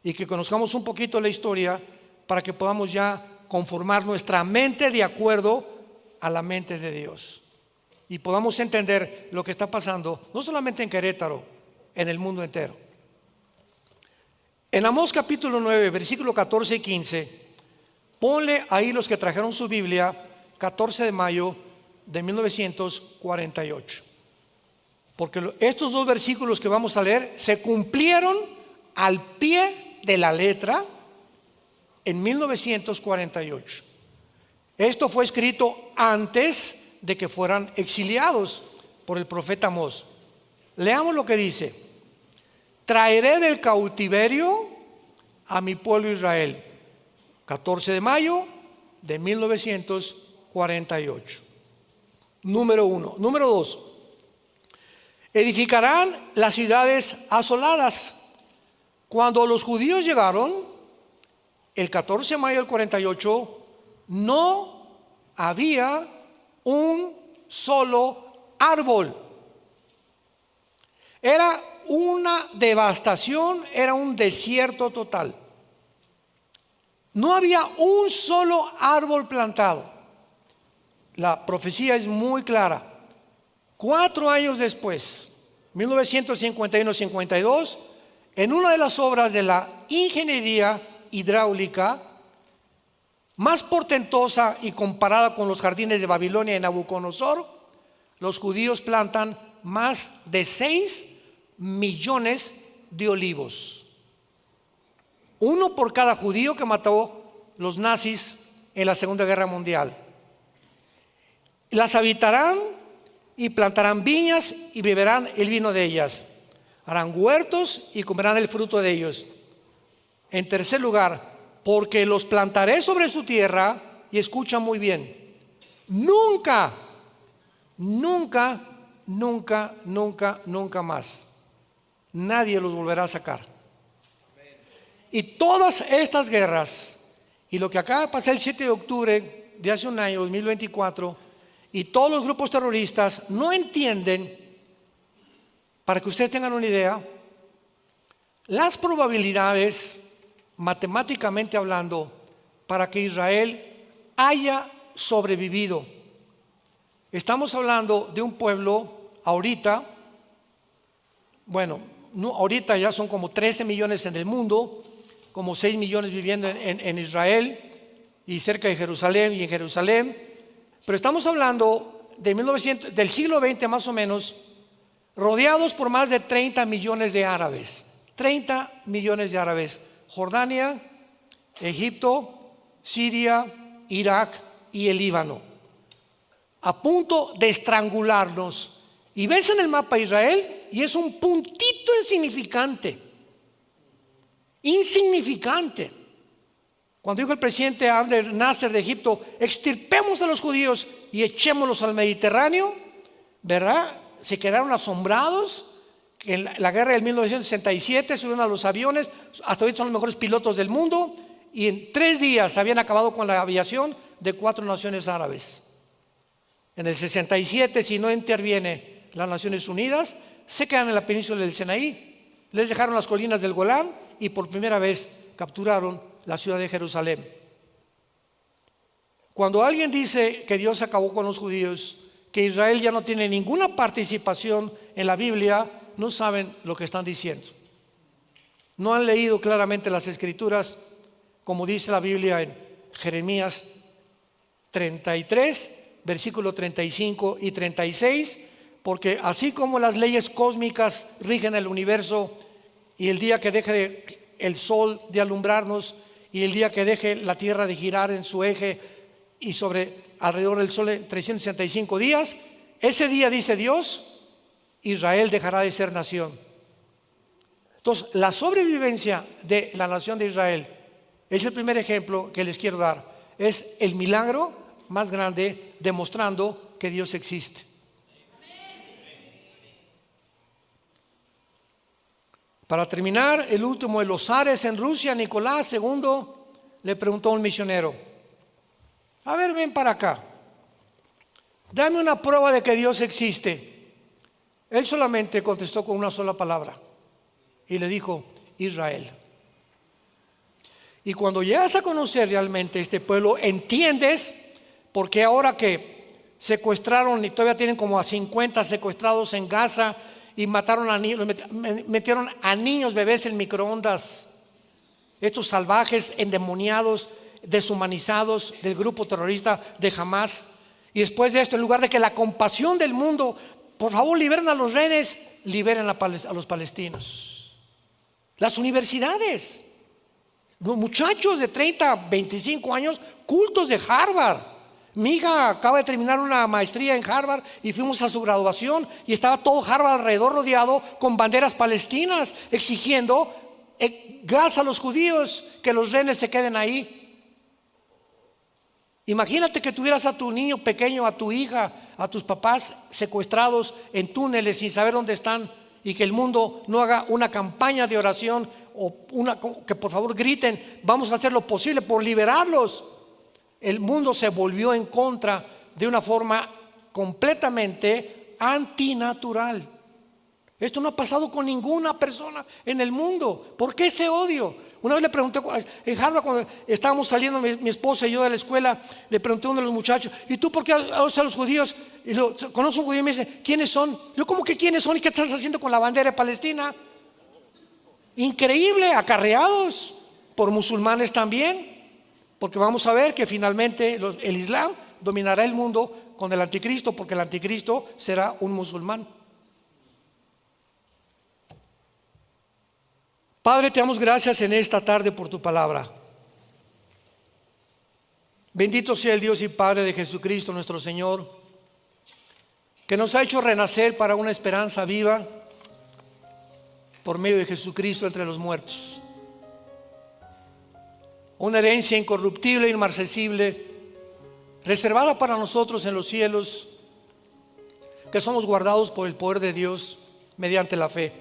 y que conozcamos un poquito la historia para que podamos ya conformar nuestra mente de acuerdo a la mente de Dios y podamos entender lo que está pasando, no solamente en Querétaro, en el mundo entero. En Amós capítulo 9, versículo 14 y 15, ponle ahí los que trajeron su Biblia, 14 de mayo de 1948. Porque estos 2 versículos que vamos a leer se cumplieron al pie de la letra en 1948. Esto fue escrito antes de que fueran exiliados por el profeta Amós. Leamos lo que dice: traeré del cautiverio a mi pueblo Israel. 14 de mayo de 1948. Número 1. Número 2. Edificarán las ciudades asoladas. Cuando los judíos llegaron, el 14 de mayo del 48, no había un solo árbol. Era una devastación, era un desierto total. No había un solo árbol plantado. La profecía es muy clara. 4 años después, 1951-52, en una de las obras de la ingeniería hidráulica más portentosa y comparada con los jardines de Babilonia y Nabucodonosor, los judíos plantan más de 6 millones de olivos. 1 por cada judío que mató los nazis en la Segunda Guerra Mundial. Las habitarán y plantarán viñas y beberán el vino de ellas. Harán huertos y comerán el fruto de ellos. En tercer lugar, porque los plantaré sobre su tierra, y escucha muy bien, nunca más nadie los volverá a sacar. Y todas estas guerras, y lo que acaba de pasar el 7 de octubre de hace un año, 2024, y todos los grupos terroristas no entienden, para que ustedes tengan una idea, las probabilidades, matemáticamente hablando, para que Israel haya sobrevivido. Estamos hablando de un pueblo ahorita bueno, no, ahorita ya son como 13 millones en el mundo, como 6 millones viviendo en Israel y cerca de Jerusalén y en Jerusalén. Pero estamos hablando del siglo XX más o menos, rodeados por más de 30 millones de árabes. 30 millones de árabes. Jordania, Egipto, Siria, Irak y el Líbano. A punto de estrangularnos. Y ves en el mapa Israel y es un puntito insignificante. Cuando dijo el presidente Abdel Nasser de Egipto, extirpemos a los judíos y echémoslos al Mediterráneo, ¿verdad? Se quedaron asombrados. Que en la guerra del 1967 subieron a los aviones, hasta hoy son los mejores pilotos del mundo, y en 3 días habían acabado con la aviación de 4 naciones árabes. En el 67, si no interviene las Naciones Unidas, se quedan en la península del Sinaí, les dejaron las colinas del Golán y por primera vez capturaron la ciudad de Jerusalén. Cuando alguien dice que Dios acabó con los judíos, que Israel ya no tiene ninguna participación en la Biblia, no saben lo que están diciendo. No han leído claramente las Escrituras, como dice la Biblia en Jeremías 33, versículo 35 y 36, porque así como las leyes cósmicas rigen el universo, y el día que deje el sol de alumbrarnos y el día que deje la tierra de girar en su eje y alrededor del sol en 365 días, ese día, dice Dios, Israel dejará de ser nación. Entonces, la sobrevivencia de la nación de Israel es el primer ejemplo que les quiero dar. Es el milagro más grande demostrando que Dios existe. Para terminar, el último de los zares en Rusia, Nicolás II, le preguntó a un misionero: a ver, ven para acá, dame una prueba de que Dios existe. Él solamente contestó con una sola palabra y le dijo: Israel. Y cuando llegas a conocer realmente este pueblo, entiendes por qué ahora que secuestraron y todavía tienen como a 50 secuestrados en Gaza y mataron a niños, metieron a niños bebés en microondas, estos salvajes, endemoniados, deshumanizados del grupo terrorista de Hamas. Y después de esto, en lugar de que la compasión del mundo, por favor, liberen a los rehenes, liberen a los palestinos. Las universidades, los muchachos de 30, 25 años, cultos de Harvard. Mi hija acaba de terminar una maestría en Harvard y fuimos a su graduación y estaba todo Harvard alrededor rodeado con banderas palestinas exigiendo gas a los judíos, que los rehenes se queden ahí. Imagínate que tuvieras a tu niño pequeño, a tu hija, a tus papás secuestrados en túneles sin saber dónde están, y que el mundo no haga una campaña de oración o que por favor griten: vamos a hacer lo posible por liberarlos. El mundo se volvió en contra de una forma completamente antinatural. Esto no ha pasado con ninguna persona en el mundo. ¿Por qué ese odio? Una vez le pregunté en Harvard, cuando estábamos saliendo mi esposa y yo de la escuela, le pregunté a uno de los muchachos: ¿y tú por qué odias a los judíos? Y conoce un judío y me dice: ¿quiénes son? Yo, ¿cómo que quiénes son? ¿Y qué estás haciendo con la bandera de Palestina? Increíble, acarreados por musulmanes también. Porque vamos a ver que finalmente el Islam dominará el mundo con el anticristo, porque el anticristo será un musulmán. Padre, te damos gracias en esta tarde por tu palabra. Bendito sea el Dios y Padre de Jesucristo nuestro Señor, que nos ha hecho renacer para una esperanza viva por medio de Jesucristo entre los muertos. Una herencia incorruptible e inmarcesible, reservada para nosotros en los cielos, que somos guardados por el poder de Dios mediante la fe,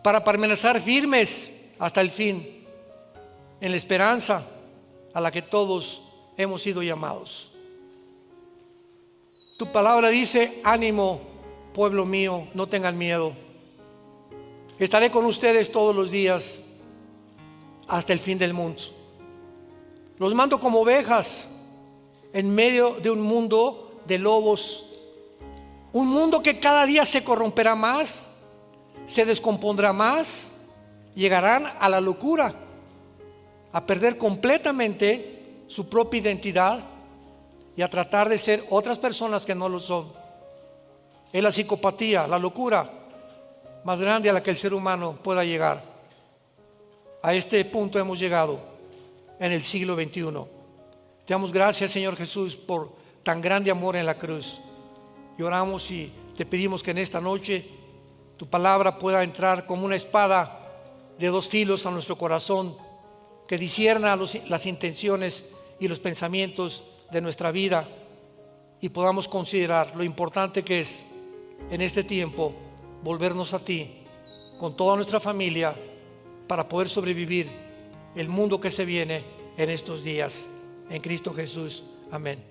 para permanecer firmes hasta el fin, en la esperanza a la que todos hemos sido llamados. Tu palabra dice: ánimo, pueblo mío, no tengan miedo. Estaré con ustedes todos los días hasta el fin del mundo. Los mando como ovejas en medio de un mundo de lobos, un mundo que cada día se corromperá más se descompondrá más, llegarán a la locura, a perder completamente su propia identidad y a tratar de ser otras personas que no lo son. Es la psicopatía, la locura más grande a la que el ser humano pueda llegar. A este punto hemos llegado en el siglo XXI. Te damos gracias, Señor Jesús, por tan grande amor en la cruz. Y oramos y te pedimos que en esta noche tu palabra pueda entrar como una espada de dos filos a nuestro corazón, que discierna las intenciones y los pensamientos de nuestra vida, y podamos considerar lo importante que es en este tiempo volvernos a ti con toda nuestra familia para poder sobrevivir el mundo que se viene en estos días. En Cristo Jesús. Amén.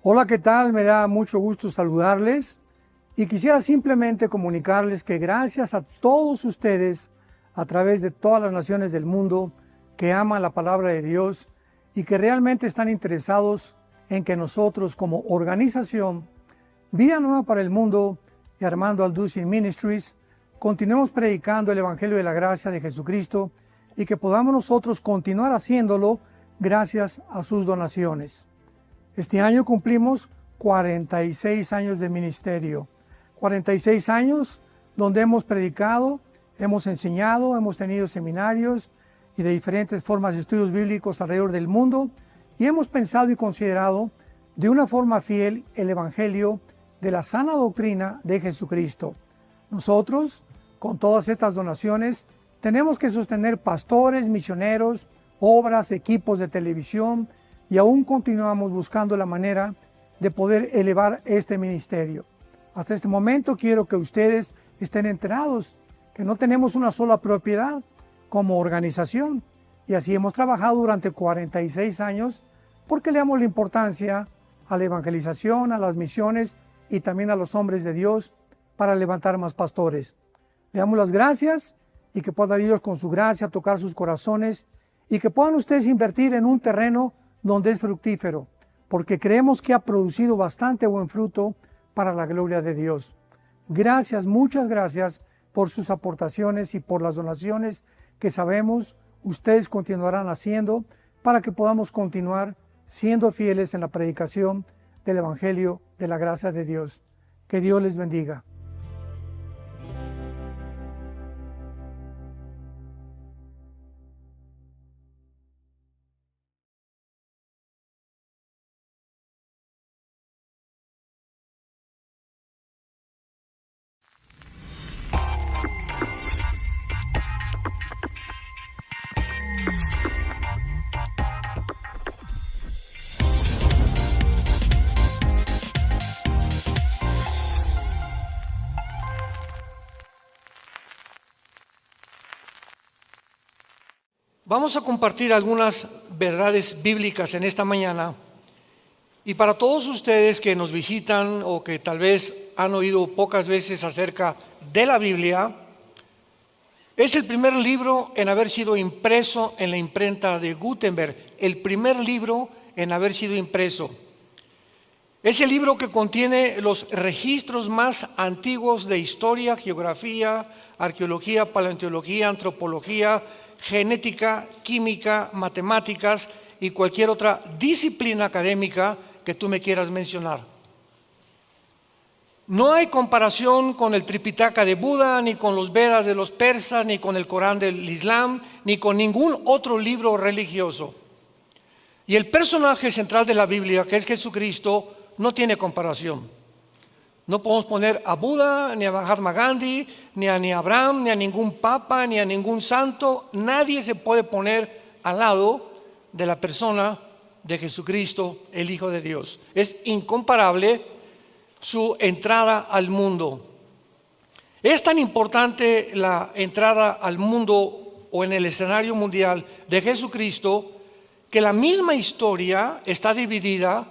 Hola, ¿qué tal? Me da mucho gusto saludarles y quisiera simplemente comunicarles que gracias a todos ustedes a través de todas las naciones del mundo que aman la palabra de Dios y que realmente están interesados en que nosotros como organización Vida Nueva para el Mundo y Armando Alducin Ministries continuemos predicando el Evangelio de la Gracia de Jesucristo y que podamos nosotros continuar haciéndolo gracias a sus donaciones. Este año cumplimos 46 años de ministerio, 46 años donde hemos predicado, hemos enseñado, hemos tenido seminarios y de diferentes formas de estudios bíblicos alrededor del mundo, y hemos pensado y considerado de una forma fiel el Evangelio de la sana doctrina de Jesucristo. Nosotros, con todas estas donaciones, tenemos que sostener pastores, misioneros, obras, equipos de televisión, y aún continuamos buscando la manera de poder elevar este ministerio. Hasta este momento quiero que ustedes estén enterados que no tenemos una sola propiedad como organización, y así hemos trabajado durante 46 años porque le damos la importancia a la evangelización, a las misiones y también a los hombres de Dios para levantar más pastores. Le damos las gracias y que pueda Dios con su gracia tocar sus corazones y que puedan ustedes invertir en un terreno donde es fructífero, porque creemos que ha producido bastante buen fruto para la gloria de Dios. Gracias, muchas gracias por sus aportaciones y por las donaciones que sabemos ustedes continuarán haciendo para que podamos continuar siendo fieles en la predicación del Evangelio de la gracia de Dios. Que Dios les bendiga. Vamos a compartir algunas verdades bíblicas en esta mañana, y para todos ustedes que nos visitan o que tal vez han oído pocas veces acerca de la Biblia, es el primer libro en haber sido impreso en la imprenta de Gutenberg, el primer libro en haber sido impreso. Es el libro que contiene los registros más antiguos de historia, geografía, arqueología, paleontología, antropología, genética, química, matemáticas y cualquier otra disciplina académica que tú me quieras mencionar. No hay comparación con el Tripitaka de Buda, ni con los Vedas de los persas, ni con el Corán del Islam, ni con ningún otro libro religioso. Y el personaje central de la Biblia, que es Jesucristo, no tiene comparación. No podemos poner a Buda, ni a Mahatma Gandhi, ni a Abraham, ni a ningún papa, ni a ningún santo. Nadie se puede poner al lado de la persona de Jesucristo, el Hijo de Dios. Es incomparable su entrada al mundo. Es tan importante la entrada al mundo o en el escenario mundial de Jesucristo que la misma historia está dividida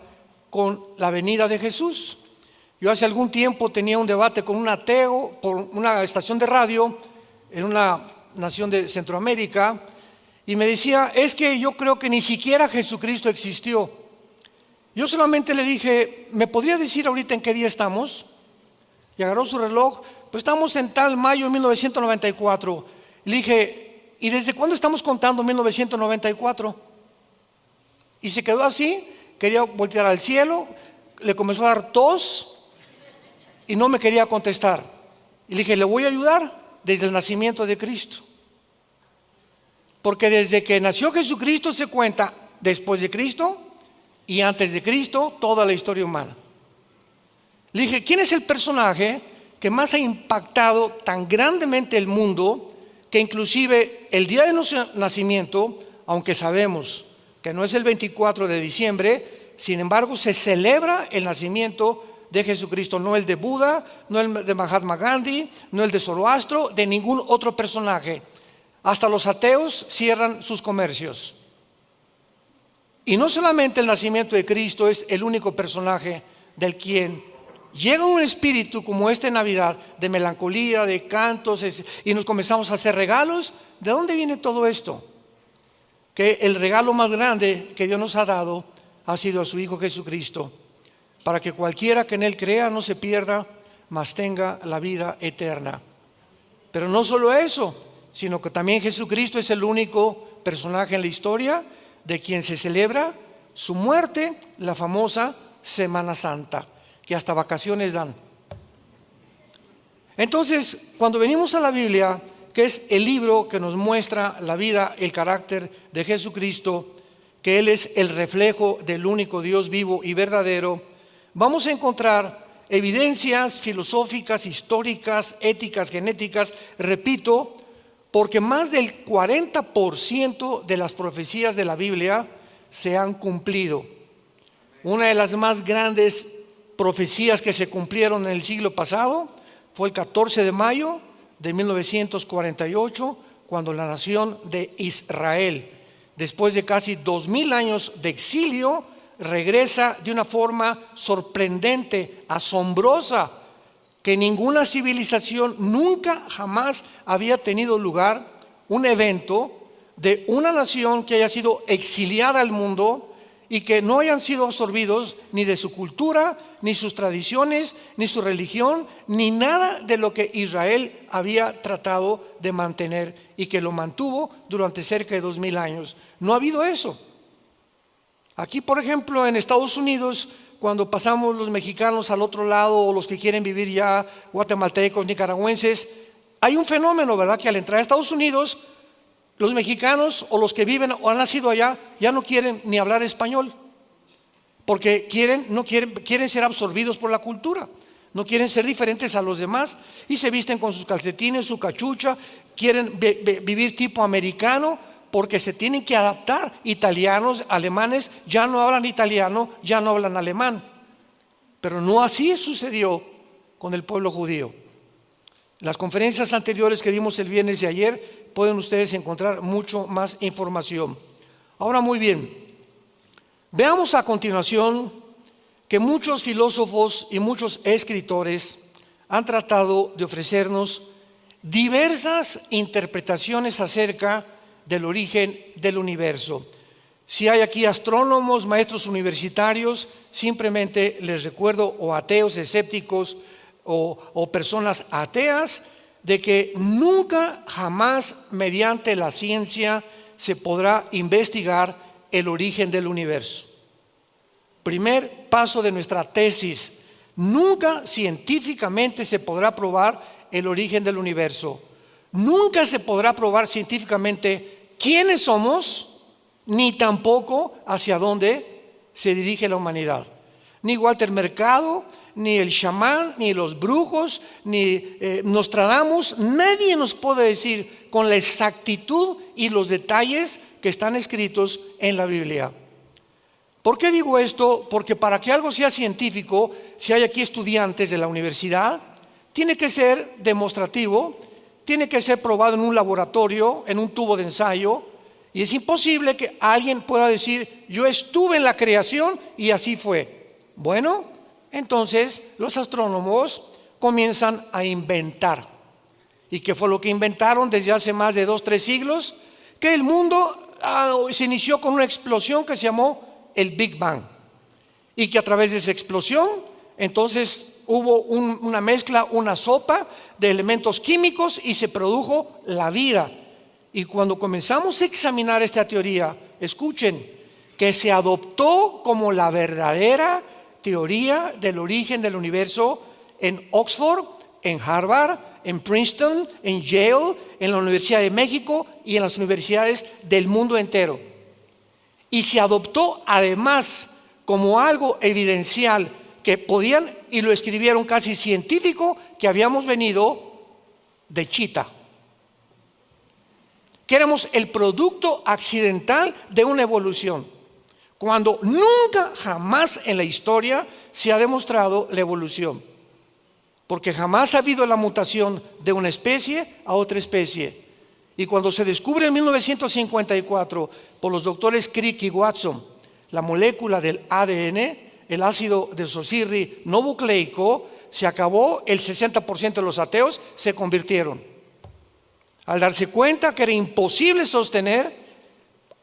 con la venida de Jesús. Yo hace algún tiempo tenía un debate con un ateo por una estación de radio en una nación de Centroamérica, y me decía, es que yo creo que ni siquiera Jesucristo existió. Yo solamente le dije, ¿me podría decir ahorita en qué día estamos? Y agarró su reloj, pues estamos en tal mayo de 1994. Le dije, ¿y desde cuándo estamos contando 1994? Y se quedó así, quería voltear al cielo, le comenzó a dar tos y no me quería contestar. Y le dije, le voy a ayudar desde el nacimiento de Cristo. Porque desde que nació Jesucristo se cuenta después de Cristo y antes de Cristo toda la historia humana. Le dije, ¿quién es el personaje que más ha impactado tan grandemente el mundo que inclusive el día de nuestro nacimiento, aunque sabemos que no es el 24 de diciembre, sin embargo se celebra el nacimiento de Jesucristo, no el de Buda, no el de Mahatma Gandhi, no el de Zoroastro, de ningún otro personaje? Hasta los ateos cierran sus comercios. Y no solamente el nacimiento de Cristo es el único personaje del quien llega un espíritu como este en Navidad, de melancolía, de cantos, y nos comenzamos a hacer regalos. ¿De dónde viene todo esto? Que el regalo más grande que Dios nos ha dado ha sido a su Hijo Jesucristo, para que cualquiera que en Él crea no se pierda, mas tenga la vida eterna. Pero no solo eso, sino que también Jesucristo es el único personaje en la historia de quien se celebra su muerte, la famosa Semana Santa, que hasta vacaciones dan. Entonces, cuando venimos a la Biblia, que es el libro que nos muestra la vida, el carácter de Jesucristo, que Él es el reflejo del único Dios vivo y verdadero, vamos a encontrar evidencias filosóficas, históricas, éticas, genéticas, repito, porque más del 40% de las profecías de la Biblia se han cumplido. Una de las más grandes profecías que se cumplieron en el siglo pasado fue el 14 de mayo de 1948, cuando la nación de Israel, después de casi 2000 años de exilio, regresa de una forma sorprendente, asombrosa, que ninguna civilización nunca jamás había tenido lugar, un evento de una nación que haya sido exiliada al mundo y que no hayan sido absorbidos ni de su cultura, ni sus tradiciones, ni su religión, ni nada de lo que Israel había tratado de mantener y que lo mantuvo durante cerca de 2000 años. No ha habido eso. Aquí, por ejemplo, en Estados Unidos, cuando pasamos los mexicanos al otro lado, o los que quieren vivir ya, guatemaltecos, nicaragüenses, hay un fenómeno, ¿verdad? Que al entrar a Estados Unidos, los mexicanos o los que viven o han nacido allá ya no quieren ni hablar español, porque quieren ser absorbidos por la cultura, no quieren ser diferentes a los demás y se visten con sus calcetines, su cachucha, quieren vivir tipo americano porque se tienen que adaptar. Italianos, alemanes ya no hablan italiano, ya no hablan alemán, pero no así sucedió con el pueblo judío. En las conferencias anteriores que dimos el viernes y ayer pueden ustedes encontrar mucho más información. Ahora, muy bien, veamos a continuación que muchos filósofos y muchos escritores han tratado de ofrecernos diversas interpretaciones acerca del origen del universo. Si hay aquí astrónomos, maestros universitarios, simplemente les recuerdo, o ateos, escépticos, o personas ateas, de que nunca jamás mediante la ciencia se podrá investigar el origen del universo. Primer paso de nuestra tesis: nunca científicamente se podrá probar el origen del universo. Nunca se podrá probar científicamente quiénes somos, ni tampoco hacia dónde se dirige la humanidad. Ni Walter Mercado, ni el chamán, ni los brujos, ni Nostradamus, nadie nos puede decir con la exactitud y los detalles que están escritos en la Biblia. ¿Por qué digo esto? Porque para que algo sea científico, si hay aquí estudiantes de la universidad, tiene que ser demostrativo, tiene que ser probado en un laboratorio, en un tubo de ensayo, y es imposible que alguien pueda decir: yo estuve en la creación y así fue. Bueno, entonces los astrónomos comienzan a inventar. ¿Y qué fue lo que inventaron desde hace más de 2-3 siglos? que el mundo se inició con una explosión que se llamó el Big Bang, y que a través de esa explosión entonces hubo una mezcla, una sopa de elementos químicos y se produjo la vida. Y cuando comenzamos a examinar esta teoría, escuchen, que se adoptó como la verdadera teoría del origen del universo en Oxford, en Harvard, en Princeton, en Yale, en la Universidad de México y en las universidades del mundo entero. Y se adoptó además como algo evidencial que podían, y lo escribieron casi científico, que habíamos venido de Chita, que éramos el producto accidental de una evolución, cuando nunca jamás en la historia se ha demostrado la evolución, porque jamás ha habido la mutación de una especie a otra especie. Y cuando se descubre en 1954 por los doctores Crick y Watson la molécula del ADN, el ácido desoxirribonucleico, se acabó. El 60% de los ateos se convirtieron, al darse cuenta que era imposible sostener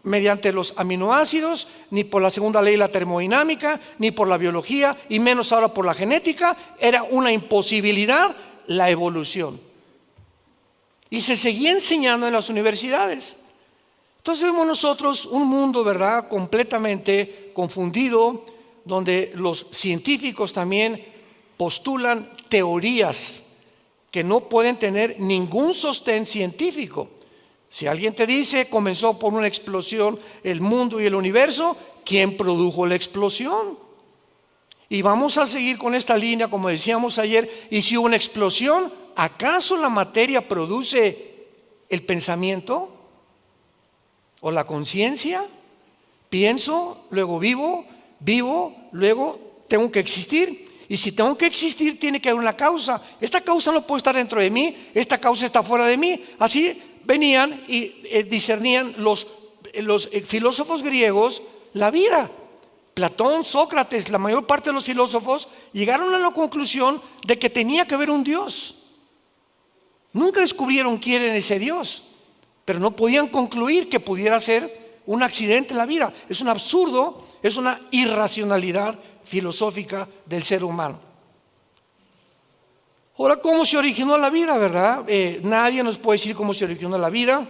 mediante los aminoácidos, ni por la segunda ley de la termodinámica, ni por la biología, y menos ahora por la genética. Era una imposibilidad la evolución. Y se seguía enseñando en las universidades. Entonces vemos nosotros un mundo, ¿verdad?, completamente confundido, donde los científicos también postulan teorías que no pueden tener ningún sostén científico. Si alguien te dice comenzó por una explosión el mundo y el universo, ¿quién produjo la explosión? Y vamos a seguir con esta línea, como decíamos ayer. Y si hubo una explosión, ¿acaso la materia produce el pensamiento o la conciencia? Pienso, luego vivo, vivo, luego tengo que existir. Y si tengo que existir, tiene que haber una causa. Esta causa no puede estar dentro de mí, esta causa está fuera de mí. Así venían y discernían los filósofos griegos la vida. Platón, Sócrates, la mayor parte de los filósofos llegaron a la conclusión de que tenía que haber un Dios. Nunca descubrieron quién era ese Dios, pero no podían concluir que pudiera ser un accidente en la vida. Es un absurdo, es una irracionalidad filosófica del ser humano. Ahora, ¿cómo se originó la vida, verdad? Nadie nos puede decir cómo se originó la vida.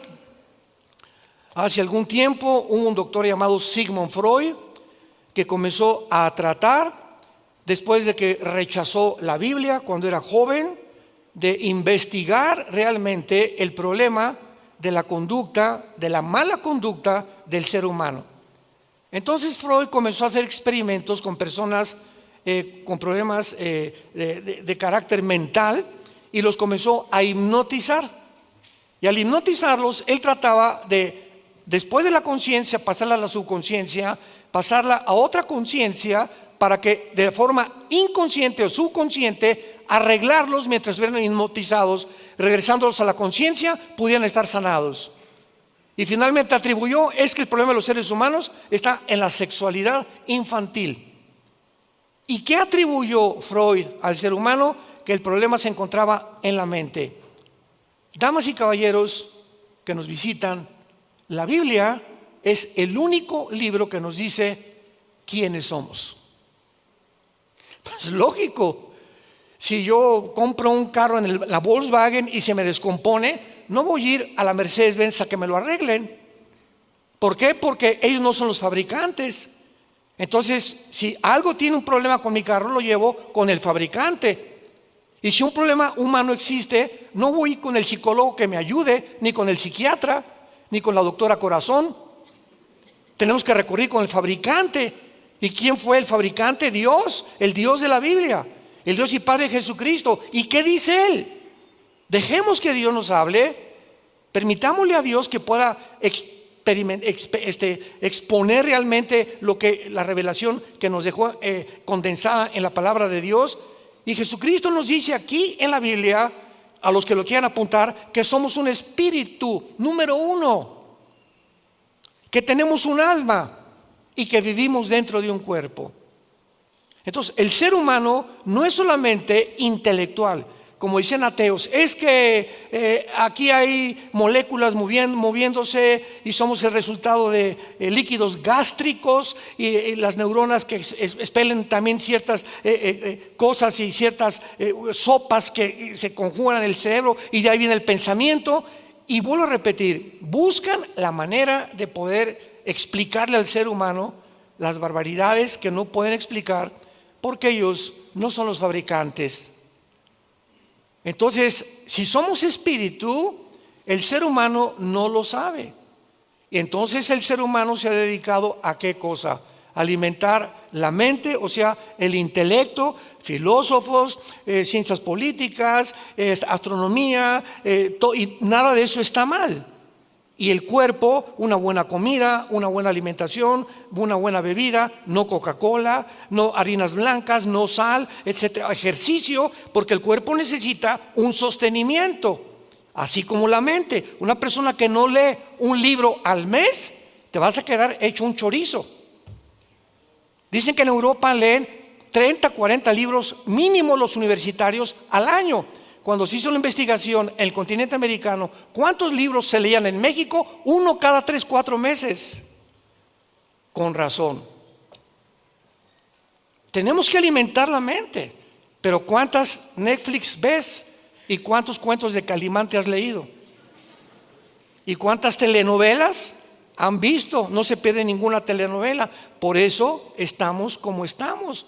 Hace algún tiempo hubo un doctor llamado Sigmund Freud que comenzó a tratar, después de que rechazó la Biblia cuando era joven, de investigar realmente el problema de la conducta, de la mala conducta del ser humano. Entonces Freud comenzó a hacer experimentos con personas con problemas de carácter mental, y los comenzó a hipnotizar. Y al hipnotizarlos, él trataba de, después de la conciencia, pasarla a la subconsciencia, pasarla a otra conciencia, para que de forma inconsciente o subconsciente arreglarlos mientras estuvieran hipnotizados, regresándolos a la conciencia, pudieran estar sanados. Y finalmente atribuyó, es que el problema de los seres humanos está en la sexualidad infantil. ¿Y qué atribuyó Freud al ser humano? Que el problema se encontraba en la mente. Damas y caballeros que nos visitan, la Biblia es el único libro que nos dice quiénes somos. Pues lógico, si yo compro un carro en la Volkswagen y se me descompone, no voy a ir a la Mercedes-Benz a que me lo arreglen. ¿Por qué? Porque ellos no son los fabricantes. Entonces, si algo tiene un problema con mi carro, lo llevo con el fabricante. Y si un problema humano existe, no voy con el psicólogo que me ayude, ni con el psiquiatra, ni con la doctora Corazón. Tenemos que recurrir con el fabricante. ¿Y quién fue el fabricante? Dios, el Dios de la Biblia, el Dios y Padre de Jesucristo. ¿Y qué dice Él? Dejemos que Dios nos hable, permitámosle a Dios que pueda exponer realmente lo que la revelación que nos dejó condensada en la palabra de Dios. Y Jesucristo nos dice aquí en la Biblia, a los que lo quieran apuntar, que somos un espíritu, número uno, que tenemos un alma y que vivimos dentro de un cuerpo. Entonces, el ser humano no es solamente intelectual. como dicen ateos, es que aquí hay moléculas moviéndose y somos el resultado de líquidos gástricos y las neuronas que expelen también ciertas cosas y ciertas sopas que se conjugan en el cerebro y de ahí viene el pensamiento. Y vuelvo a repetir, buscan la manera de poder explicarle al ser humano las barbaridades que no pueden explicar porque ellos no son los fabricantes. Entonces, si somos espíritu, el ser humano no lo sabe. Y entonces el ser humano se ha dedicado ¿a qué cosa? Alimentar la mente, o sea, el intelecto, filósofos, ciencias políticas, astronomía, y nada de eso está mal. Y el cuerpo, una buena comida, una buena alimentación, una buena bebida, no Coca-Cola, no harinas blancas, no sal, etcétera. Ejercicio, porque el cuerpo necesita un sostenimiento, así como la mente. Una persona que no lee un libro al mes, te vas a quedar hecho un chorizo. Dicen que en Europa leen 30, 40 libros mínimo los universitarios al año. Cuando se hizo la investigación en el continente americano, ¿cuántos libros se leían en México? 1 cada 3, 4 meses. Con razón. Tenemos que alimentar la mente. Pero ¿cuántas Netflix ves? ¿Y cuántos cuentos de Calimán te has leído? ¿Y cuántas telenovelas han visto? No se pierde ninguna telenovela. Por eso estamos como estamos.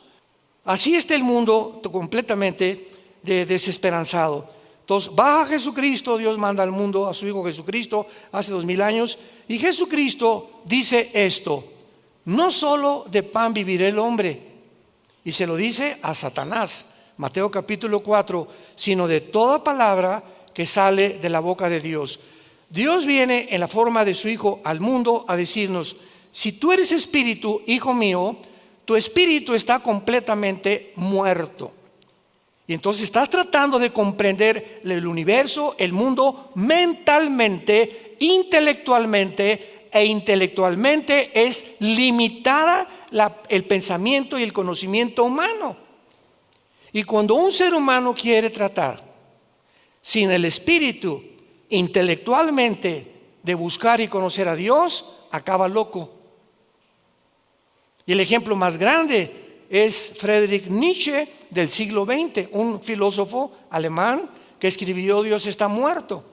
Así está el mundo completamente desesperanzado. Entonces baja Jesucristo, Dios manda al mundo a su Hijo Jesucristo hace 2000 años, y Jesucristo dice esto: no solo de pan vivirá el hombre, y se lo dice a Satanás, Mateo capítulo 4, sino de toda palabra que sale de la boca de Dios. Dios viene en la forma de su Hijo al mundo a decirnos: si tú eres espíritu, hijo mío, tu espíritu está completamente muerto. Y entonces estás tratando de comprender el universo, el mundo, mentalmente, intelectualmente, e intelectualmente es limitada el pensamiento y el conocimiento humano. Y cuando un ser humano quiere tratar sin el espíritu, intelectualmente, de buscar y conocer a Dios, acaba loco. Y el ejemplo más grande es Friedrich Nietzsche del siglo XX, un filósofo alemán que escribió Dios está muerto.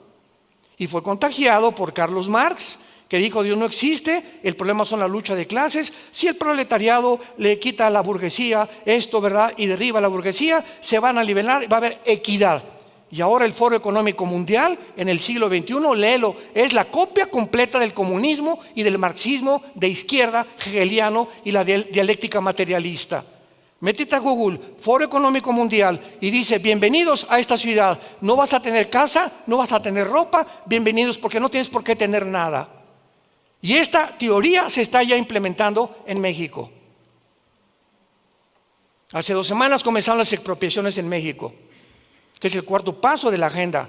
Y fue contagiado por Carlos Marx, que dijo Dios no existe, el problema son la lucha de clases. Si el proletariado le quita a la burguesía esto, ¿verdad?, y derriba a la burguesía, se van a nivelar, va a haber equidad. Y ahora el Foro Económico Mundial en el siglo XXI, léelo, es la copia completa del comunismo y del marxismo de izquierda hegeliano y la dialéctica materialista. Métete a Google, Foro Económico Mundial, y dice: bienvenidos a esta ciudad, no vas a tener casa, no vas a tener ropa, bienvenidos porque no tienes por qué tener nada. Y esta teoría se está ya implementando en México. Hace 2 semanas comenzaron las expropiaciones en México, que es el cuarto paso de la agenda.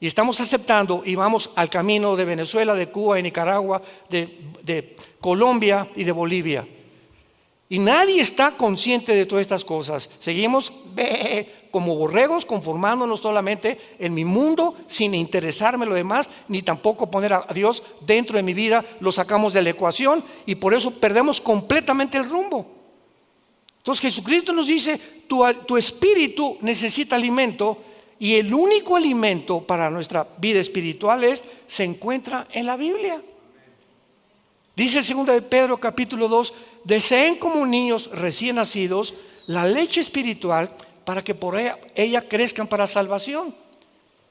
Y estamos aceptando y vamos al camino de Venezuela, de Cuba, de Nicaragua, de Colombia y de Bolivia. Y nadie está consciente de todas estas cosas. Seguimos como borregos, conformándonos solamente en mi mundo, sin interesarme lo demás, ni tampoco poner a Dios dentro de mi vida. Lo sacamos de la ecuación y por eso perdemos completamente el rumbo. Entonces Jesucristo nos dice: tu espíritu necesita alimento, y el único alimento para nuestra vida espiritual se encuentra en la Biblia. Dice el 2 de Pedro capítulo 2: deseen como niños recién nacidos la leche espiritual para que por ella crezcan para salvación.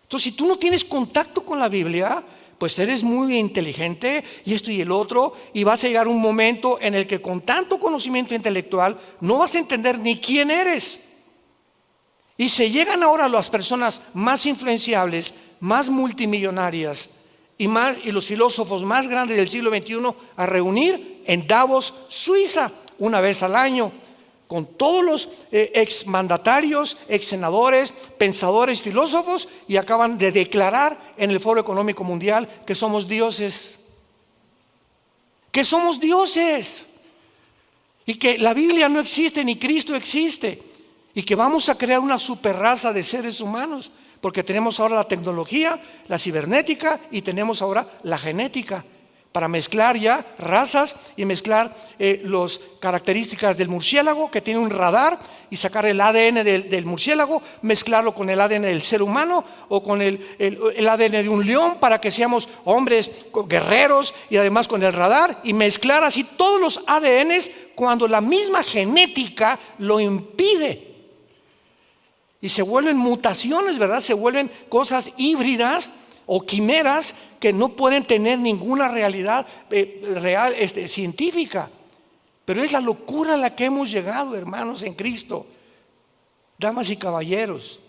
Entonces, si tú no tienes contacto con la Biblia, pues eres muy inteligente y esto y el otro, y vas a llegar un momento en el que con tanto conocimiento intelectual no vas a entender ni quién eres. Y se llegan ahora las personas más influenciables, más multimillonarias y los filósofos más grandes del siglo XXI a reunir en Davos, Suiza, una vez al año, con todos los exmandatarios, exsenadores, pensadores, filósofos, y acaban de declarar en el Foro Económico Mundial que somos dioses. Que somos dioses. Y que la Biblia no existe ni Cristo existe. y que vamos a crear una superraza de seres humanos, porque tenemos ahora la tecnología, la cibernética y tenemos ahora la genética para mezclar ya razas y mezclar las características del murciélago, que tiene un radar, y sacar el ADN del murciélago, mezclarlo con el ADN del ser humano o con el ADN de un león, para que seamos hombres guerreros, y además con el radar, y mezclar así todos los ADNs cuando la misma genética lo impide. Y se vuelven mutaciones, ¿verdad? Se vuelven cosas híbridas o quimeras que no pueden tener ninguna realidad real, científica. Pero es la locura a la que hemos llegado, hermanos, en Cristo, damas y caballeros.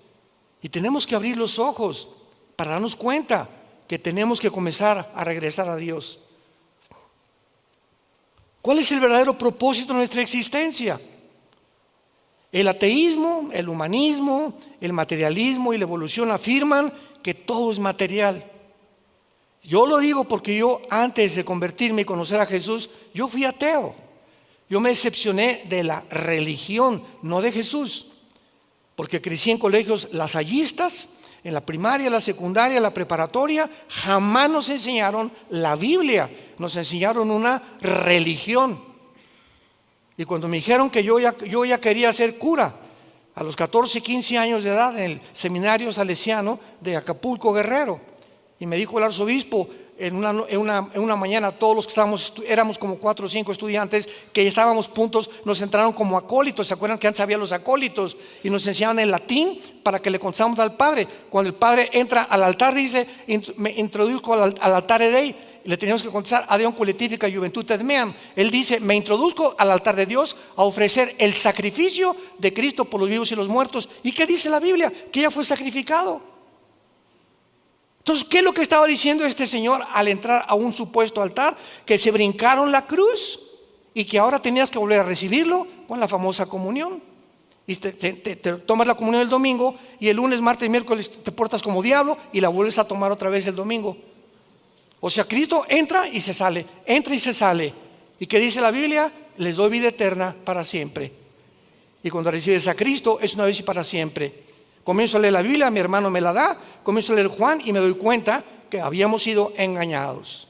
Y tenemos que abrir los ojos para darnos cuenta que tenemos que comenzar a regresar a Dios. ¿Cuál es el verdadero propósito de nuestra existencia? El ateísmo, el humanismo, el materialismo y la evolución afirman que todo es material. Yo lo digo porque yo, antes de convertirme y conocer a Jesús, yo fui ateo. Yo me decepcioné de la religión, no de Jesús, porque crecí en colegios lasallistas, en la primaria, la secundaria, la preparatoria. Jamás nos enseñaron la Biblia, nos enseñaron una religión. Y cuando me dijeron que yo ya quería ser cura, a los 14, 15 años de edad, en el seminario salesiano de Acapulco, Guerrero, y me dijo el arzobispo en una mañana, todos los que éramos como 4 o 5 estudiantes que estábamos puntos, nos entraron como acólitos. ¿Se acuerdan que antes había los acólitos? Y nos enseñaban el latín para que le contáramos al padre. Cuando el padre entra al altar, dice: me introduzco al altare Dei. Le teníamos que contestar: Adeum collectifica juventudes meam. Él dice: me introduzco al altar de Dios a ofrecer el sacrificio de Cristo por los vivos y los muertos. ¿Y qué dice la Biblia? Que ya fue sacrificado. Entonces, ¿qué es lo que estaba diciendo este señor al entrar a un supuesto altar? Que se brincaron la cruz y que ahora tenías que volver a recibirlo con la famosa comunión. Y te tomas la comunión el domingo, y el lunes, martes y miércoles te portas como diablo y la vuelves a tomar otra vez el domingo. O sea, Cristo entra y se sale, entra y se sale. ¿Y qué dice la Biblia? Les doy vida eterna para siempre. Y cuando recibes a Cristo es una vez y para siempre. Comienzo a leer la Biblia, mi hermano me la da, comienzo a leer Juan y me doy cuenta que habíamos sido engañados.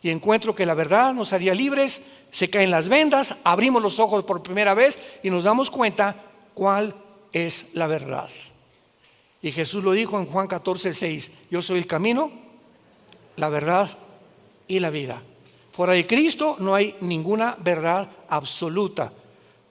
Y encuentro que la verdad nos haría libres, se caen las vendas, abrimos los ojos por primera vez y nos damos cuenta cuál es la verdad. Y Jesús lo dijo en Juan 14:6: yo soy el camino, la verdad y la vida. Fuera de Cristo no hay ninguna verdad absoluta,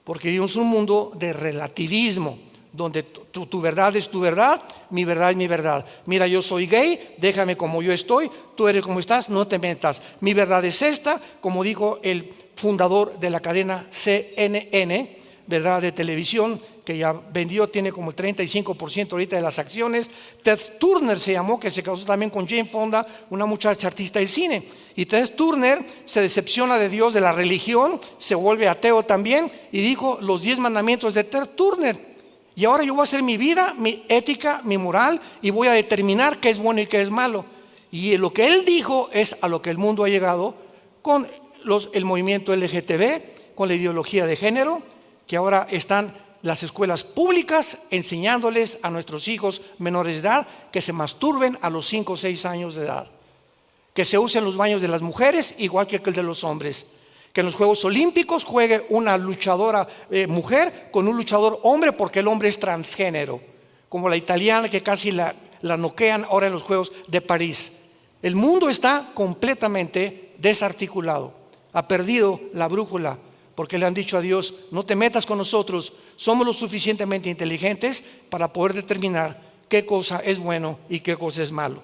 porque vivimos un mundo de relativismo, donde tu verdad es tu verdad, mi verdad es mi verdad. Mira, yo soy gay, déjame como yo estoy, tú eres como estás, no te metas. Mi verdad es esta, como dijo el fundador de la cadena CNN, verdad, de televisión, que ya vendió, tiene como el 35% ahorita de las acciones. Ted Turner se llamó, que se casó también con Jane Fonda, una muchacha artista de cine. Y Ted Turner se decepciona de Dios, de la religión, se vuelve ateo también, y dijo los 10 mandamientos de Ted Turner. Y ahora yo voy a hacer mi vida, mi ética, mi moral, y voy a determinar qué es bueno y qué es malo. Y lo que él dijo es a lo que el mundo ha llegado con el movimiento LGTB, con la ideología de género, que ahora están las escuelas públicas enseñándoles a nuestros hijos menores de edad que se masturben a los 5 o 6 años de edad, que se usen los baños de las mujeres igual que el de los hombres, que en los Juegos Olímpicos juegue una luchadora mujer con un luchador hombre, porque el hombre es transgénero, como la italiana que casi la noquean ahora en los Juegos de París. El mundo está completamente desarticulado, ha perdido la brújula, porque le han dicho a Dios: no te metas con nosotros, somos lo suficientemente inteligentes para poder determinar qué cosa es bueno y qué cosa es malo.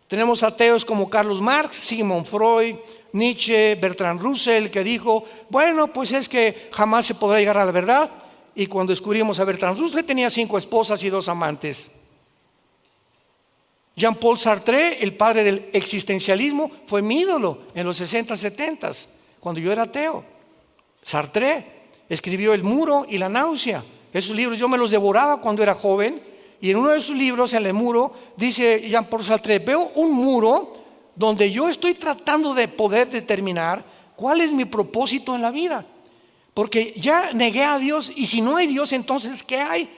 Tenemos ateos como Carlos Marx, Sigmund Freud, Nietzsche, Bertrand Russell, que dijo: bueno, pues es que jamás se podrá llegar a la verdad. Y cuando descubrimos a Bertrand Russell, tenía 5 esposas y 2 amantes. Jean-Paul Sartre, el padre del existencialismo, fue mi ídolo en los 60, 70, cuando yo era ateo. Sartre escribió El muro y la náusea. Esos libros yo me los devoraba cuando era joven, y en uno de sus libros, en El muro, dice Jean-Paul Sartre: veo un muro donde yo estoy tratando de poder determinar cuál es mi propósito en la vida. porque ya negué a Dios y si no hay Dios, entonces ¿qué hay?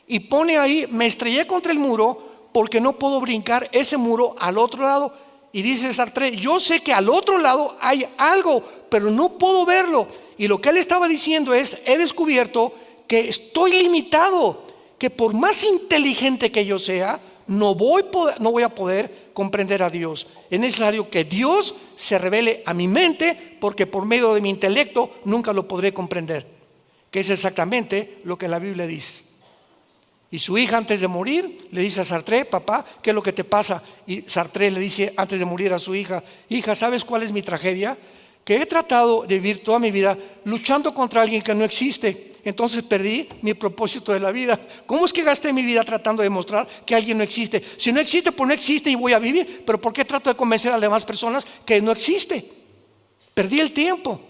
Y pone ahí, me estrellé contra el muro porque no puedo brincar ese muro al otro lado. Y dice Sartre, yo sé que al otro lado hay algo, pero no puedo verlo. Y lo que él estaba diciendo es, he descubierto que estoy limitado, que por más inteligente que yo sea, no voy a poder comprender a Dios. Es necesario que Dios se revele a mi mente, porque por medio de mi intelecto nunca lo podré comprender, que es exactamente lo que la Biblia dice. Y su hija antes de morir le dice a Sartre, papá, ¿qué es lo que te pasa? Y Sartre le dice antes de morir a su hija, hija, ¿sabes cuál es mi tragedia? Que he tratado de vivir toda mi vida luchando contra alguien que no existe. Entonces perdí mi propósito de la vida. ¿Cómo es que gasté mi vida tratando de demostrar que alguien no existe? Si no existe, pues no existe y voy a vivir. Pero ¿por qué trato de convencer a las demás personas que no existe? Perdí el tiempo.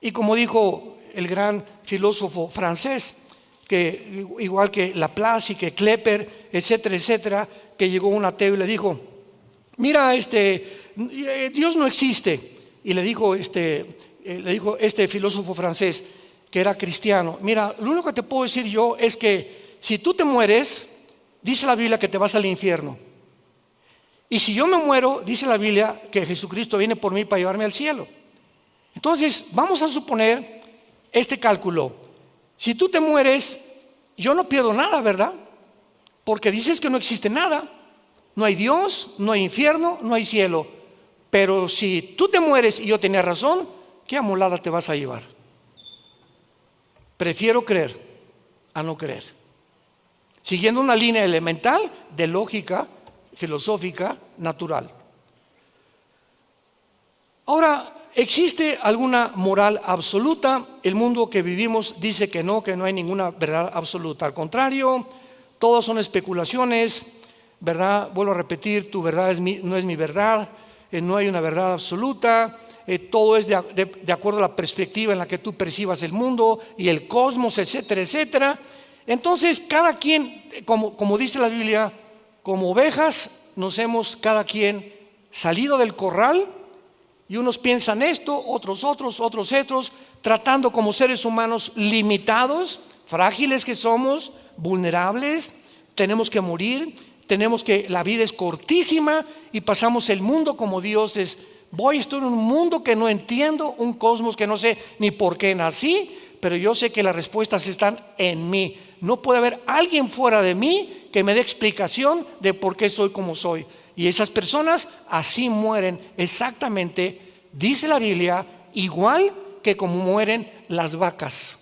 Y como dijo el gran filósofo francés, que igual que Laplace y que Klepper, etcétera, etcétera, que llegó un ateo y le dijo, mira, Dios no existe. Y le dijo este filósofo francés, que era cristiano, mira, lo único que te puedo decir yo es que si tú te mueres, dice la Biblia que te vas al infierno. Y si yo me muero, dice la Biblia que Jesucristo viene por mí para llevarme al cielo. Entonces, vamos a suponer este cálculo. Si tú te mueres, yo no pierdo nada, ¿verdad? Porque dices que no existe nada. No hay Dios, no hay infierno, no hay cielo. Pero si tú te mueres y yo tenía razón, ¿qué amolada te vas a llevar? Prefiero creer a no creer. Siguiendo una línea elemental de lógica filosófica natural. Ahora, ¿existe alguna moral absoluta? El mundo que vivimos dice que no hay ninguna verdad absoluta. Al contrario, todos son especulaciones, ¿verdad? Vuelvo a repetir, tu verdad no es mi verdad, no hay una verdad absoluta, todo es de acuerdo a la perspectiva en la que tú percibas el mundo y el cosmos, etcétera, etcétera. Entonces, cada quien, como dice la Biblia, como ovejas nos hemos cada quien salido del corral. Y unos piensan esto, otros, tratando como seres humanos limitados, frágiles que somos, vulnerables, tenemos que morir, la vida es cortísima y pasamos el mundo como dioses. Estoy en un mundo que no entiendo, un cosmos que no sé ni por qué nací, pero yo sé que las respuestas están en mí. No puede haber alguien fuera de mí que me dé explicación de por qué soy como soy. Y esas personas así mueren exactamente, dice la Biblia, igual que como mueren las vacas.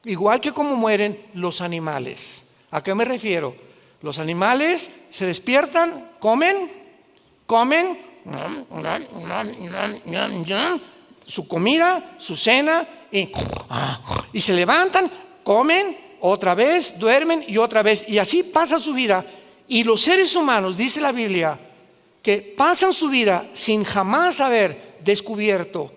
Igual que como mueren los animales. ¿A qué me refiero? Los animales se despiertan, comen su comida, su cena, y se levantan, comen, otra vez, duermen y otra vez. Y así pasa su vida. Y los seres humanos, dice la Biblia, que pasan su vida sin jamás haber descubierto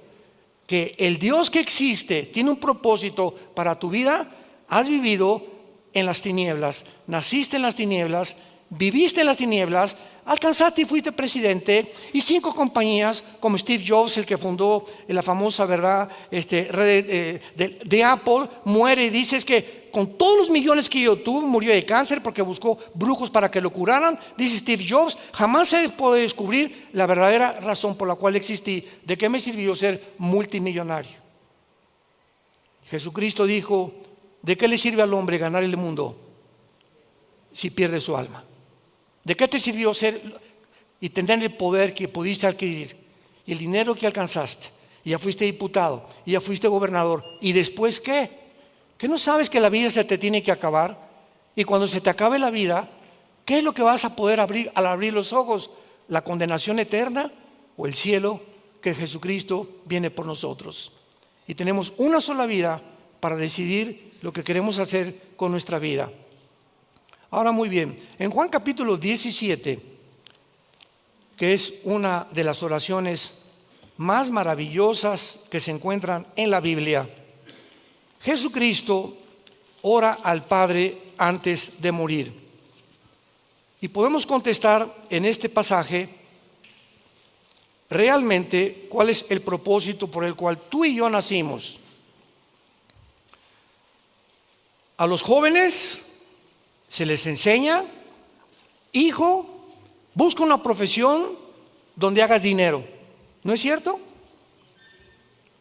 que el Dios que existe tiene un propósito para tu vida. Has vivido en las tinieblas, naciste en las tinieblas, viviste en las tinieblas, alcanzaste y fuiste presidente, y 5 compañías como Steve Jobs, el que fundó la famosa red de Apple, muere y dice que con todos los millones que yo tuve, murió de cáncer porque buscó brujos para que lo curaran. Dice Steve Jobs, jamás se puede descubrir la verdadera razón por la cual existí. ¿De qué me sirvió ser multimillonario? Jesucristo dijo, ¿de qué le sirve al hombre ganar el mundo si pierde su alma? ¿De qué te sirvió ser y tener el poder que pudiste adquirir y el dinero que alcanzaste? Y ya fuiste diputado, y ya fuiste gobernador. ¿Y después qué? ¿Que no sabes que la vida se te tiene que acabar? Y cuando se te acabe la vida, ¿qué es lo que vas a poder abrir al abrir los ojos? ¿La condenación eterna o el cielo que Jesucristo viene por nosotros? Y tenemos una sola vida para decidir lo que queremos hacer con nuestra vida. Ahora muy bien, en Juan capítulo 17, que es una de las oraciones más maravillosas que se encuentran en la Biblia, Jesucristo ora al Padre antes de morir. Y podemos contestar en este pasaje realmente cuál es el propósito por el cual tú y yo nacimos. A los jóvenes se les enseña: hijo, busca una profesión donde hagas dinero. ¿No es cierto?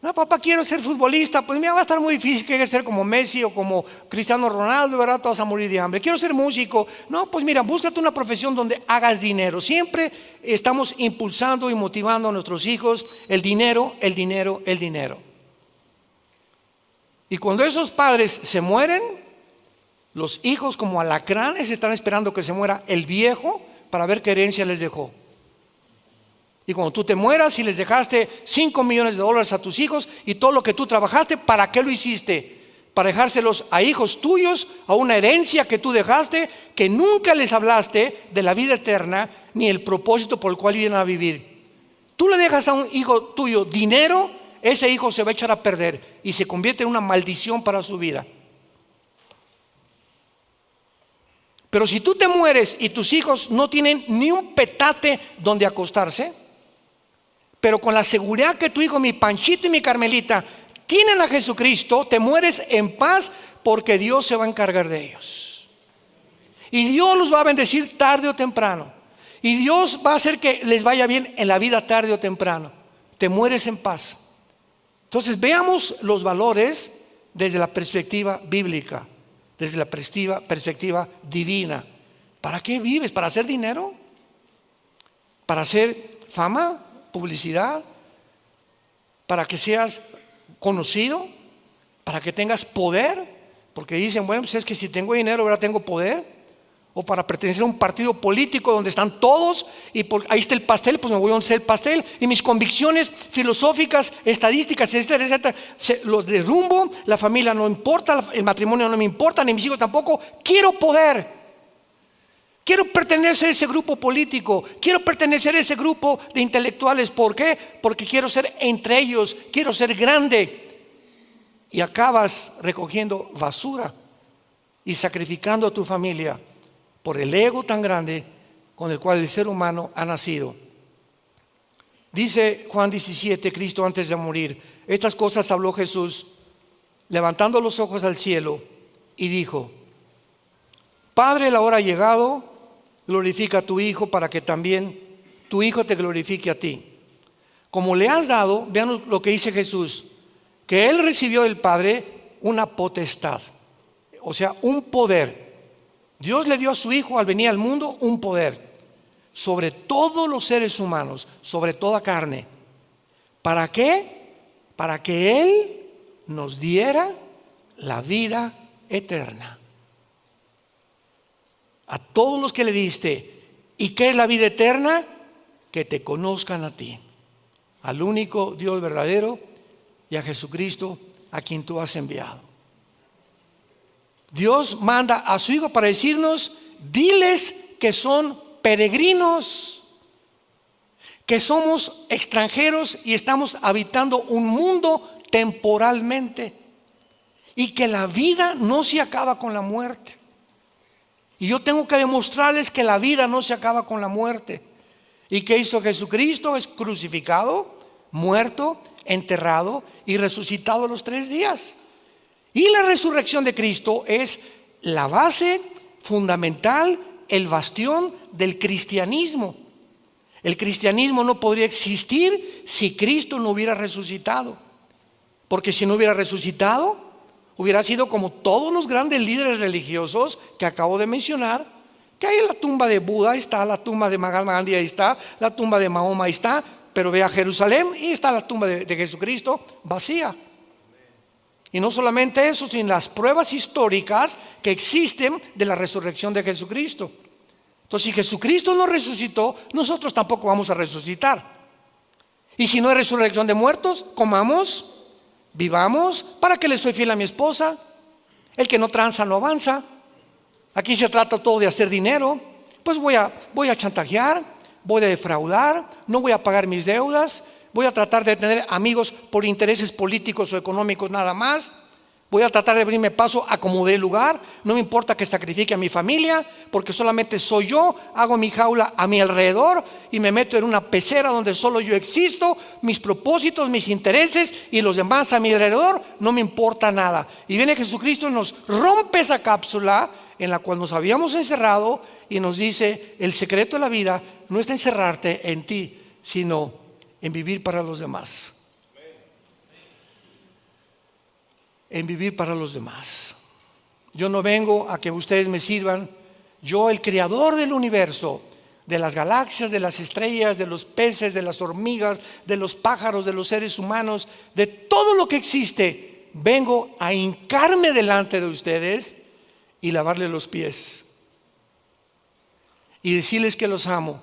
No, papá, quiero ser futbolista. Pues mira, va a estar muy difícil, que ser como Messi o como Cristiano Ronaldo, ¿verdad? Te vas a morir de hambre. Quiero ser músico. No, pues mira, búscate una profesión donde hagas dinero. Siempre estamos impulsando y motivando a nuestros hijos el dinero, el dinero, el dinero. Y cuando esos padres se mueren, los hijos como alacranes están esperando que se muera el viejo para ver qué herencia les dejó. Y cuando tú te mueras y les dejaste $5 millones a tus hijos y todo lo que tú trabajaste, ¿para qué lo hiciste? Para dejárselos a hijos tuyos, a una herencia que tú dejaste, que nunca les hablaste de la vida eterna ni el propósito por el cual vienen a vivir. Tú le dejas a un hijo tuyo dinero, ese hijo se va a echar a perder y se convierte en una maldición para su vida. Pero si tú te mueres y tus hijos no tienen ni un petate donde acostarse, pero con la seguridad que tu hijo, mi Panchito y mi Carmelita, tienen a Jesucristo, te mueres en paz porque Dios se va a encargar de ellos. Y Dios los va a bendecir tarde o temprano. Y Dios va a hacer que les vaya bien en la vida tarde o temprano. Te mueres en paz. Entonces veamos los valores desde la perspectiva bíblica, desde la perspectiva divina. ¿Para qué vives? ¿Para hacer dinero? ¿Para hacer fama? ¿Publicidad? ¿Para que seas conocido? ¿Para que tengas poder? Porque dicen, bueno, pues es que si tengo dinero ahora tengo poder. O para pertenecer a un partido político donde están todos y ahí está el pastel, pues me voy a donde está el pastel y mis convicciones filosóficas, estadísticas, etcétera, etcétera, los derrumbo. La familia no importa, el matrimonio no me importa, ni mis hijos tampoco. Quiero poder. Quiero pertenecer a ese grupo político, quiero pertenecer a ese grupo de intelectuales. ¿Por qué? Porque quiero ser entre ellos, quiero ser grande. Y acabas recogiendo basura y sacrificando a tu familia por el ego tan grande con el cual el ser humano ha nacido. Dice Juan 17, Cristo antes de morir, estas cosas habló Jesús, levantando los ojos al cielo, y dijo: Padre, la hora ha llegado, glorifica a tu Hijo para que también tu Hijo te glorifique a ti. Como le has dado, vean lo que dice Jesús, que Él recibió del Padre una potestad, o sea, un poder. Dios le dio a su Hijo al venir al mundo un poder sobre todos los seres humanos, sobre toda carne. ¿Para qué? Para que Él nos diera la vida eterna. A todos los que le diste. ¿Y qué es la vida eterna? Que te conozcan a ti, al único Dios verdadero, y a Jesucristo a quien tú has enviado. Dios manda a su Hijo para decirnos: diles que son peregrinos, que somos extranjeros y estamos habitando un mundo temporalmente, y que la vida no se acaba con la muerte. Y yo tengo que demostrarles que la vida no se acaba con la muerte. ¿Y qué hizo Jesucristo? Es crucificado, muerto, enterrado y resucitado a los 3 días. Y la resurrección de Cristo es la base fundamental, el bastión del cristianismo. El cristianismo no podría existir si Cristo no hubiera resucitado. Porque si no hubiera resucitado, hubiera sido como todos los grandes líderes religiosos que acabo de mencionar, que hay en la tumba de Buda, ahí está la tumba de Mahatma Gandhi, ahí está la tumba de Mahoma, ahí está, pero ve a Jerusalén y está la tumba de Jesucristo vacía. Y no solamente eso, sino las pruebas históricas que existen de la resurrección de Jesucristo. Entonces, si Jesucristo no resucitó, nosotros tampoco vamos a resucitar. Y si no hay resurrección de muertos, comamos, vivamos. ¿Para qué le soy fiel a mi esposa? El que no tranza no avanza. Aquí se trata todo de hacer dinero. Pues voy a chantajear, voy a defraudar, no voy a pagar mis deudas, voy a tratar de tener amigos por intereses políticos o económicos nada más. voy a tratar de abrirme paso a como dé lugar, no me importa que sacrifique a mi familia, porque solamente soy yo, hago mi jaula a mi alrededor y me meto en una pecera donde solo yo existo, mis propósitos, mis intereses y los demás a mi alrededor, no me importa nada. Y viene Jesucristo y nos rompe esa cápsula en la cual nos habíamos encerrado y nos dice: el secreto de la vida no está encerrarte en ti, sino en vivir para los demás. En vivir para los demás. Yo no vengo a que ustedes me sirvan. Yo, el creador del universo, de las galaxias, de las estrellas, de los peces, de las hormigas, de los pájaros, de los seres humanos, de todo lo que existe, vengo a hincarme delante de ustedes y lavarle los pies y decirles que los amo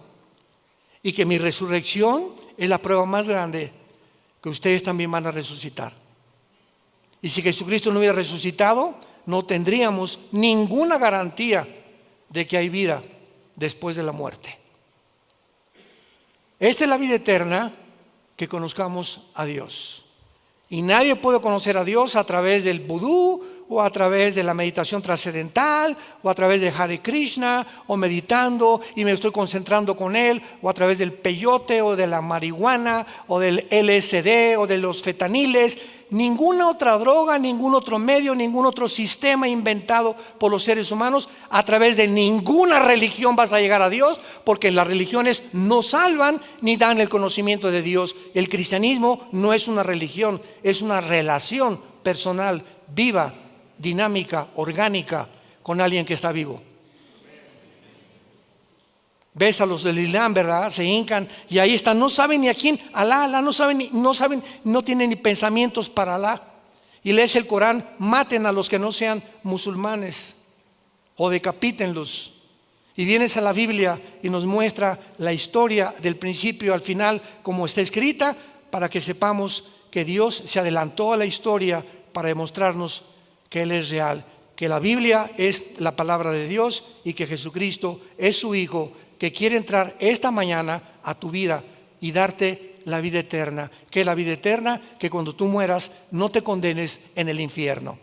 y que mi resurrección es la prueba más grande que ustedes también van a resucitar. Y si Jesucristo no hubiera resucitado, no tendríamos ninguna garantía de que hay vida después de la muerte. Esta es la vida eterna, que conozcamos a Dios. Y nadie puede conocer a Dios a través del vudú, o a través de la meditación trascendental, o a través de Hare Krishna, o meditando y me estoy concentrando con Él, o a través del peyote, o de la marihuana, o del LSD, o de los fetaniles. Ninguna otra droga, ningún otro medio, ningún otro sistema inventado por los seres humanos, a través de ninguna religión vas a llegar a Dios, porque las religiones no salvan ni dan el conocimiento de Dios. El cristianismo no es una religión, es una relación personal, viva, dinámica, orgánica, con alguien que está vivo. Ves a los del Islam, ¿verdad? Se hincan y ahí están, no saben ni a quién, Alá, no saben, no tienen ni pensamientos para Alá. Y lees el Corán: maten a los que no sean musulmanes o decapítenlos. Y vienes a la Biblia y nos muestra la historia del principio al final como está escrita, para que sepamos que Dios se adelantó a la historia para demostrarnos que Él es real, que la Biblia es la palabra de Dios y que Jesucristo es su Hijo, que quiere entrar esta mañana a tu vida y darte la vida eterna. ¿Qué es la vida eterna? Que cuando tú mueras no te condenes en el infierno.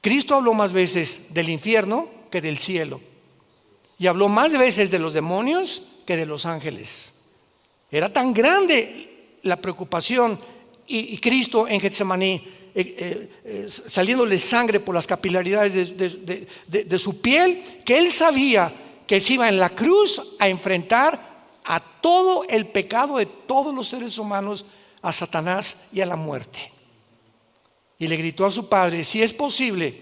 Cristo habló más veces del infierno que del cielo, y habló más veces de los demonios que de los ángeles. Era tan grande la preocupación, y Cristo en Getsemaní, saliéndole sangre por las capilaridades de su piel, que Él sabía que se iba en la cruz a enfrentar a todo el pecado de todos los seres humanos, a Satanás y a la muerte. Y le gritó a su Padre: si es posible,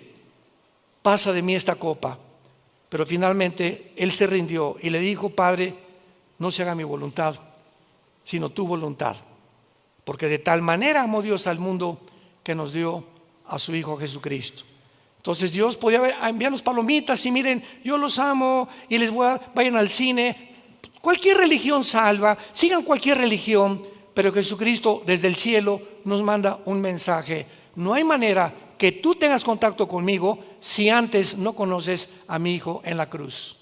pasa de mí esta copa. Pero finalmente Él se rindió y le dijo: Padre, no se haga mi voluntad, sino tu voluntad. Porque de tal manera amó Dios al mundo que nos dio a su Hijo Jesucristo. Entonces Dios podía enviarnos palomitas y miren, yo los amo y les voy a dar, vayan al cine. Cualquier religión salva, sigan cualquier religión, pero Jesucristo desde el cielo nos manda un mensaje: no hay manera que tú tengas contacto conmigo si antes no conoces a mi Hijo en la cruz.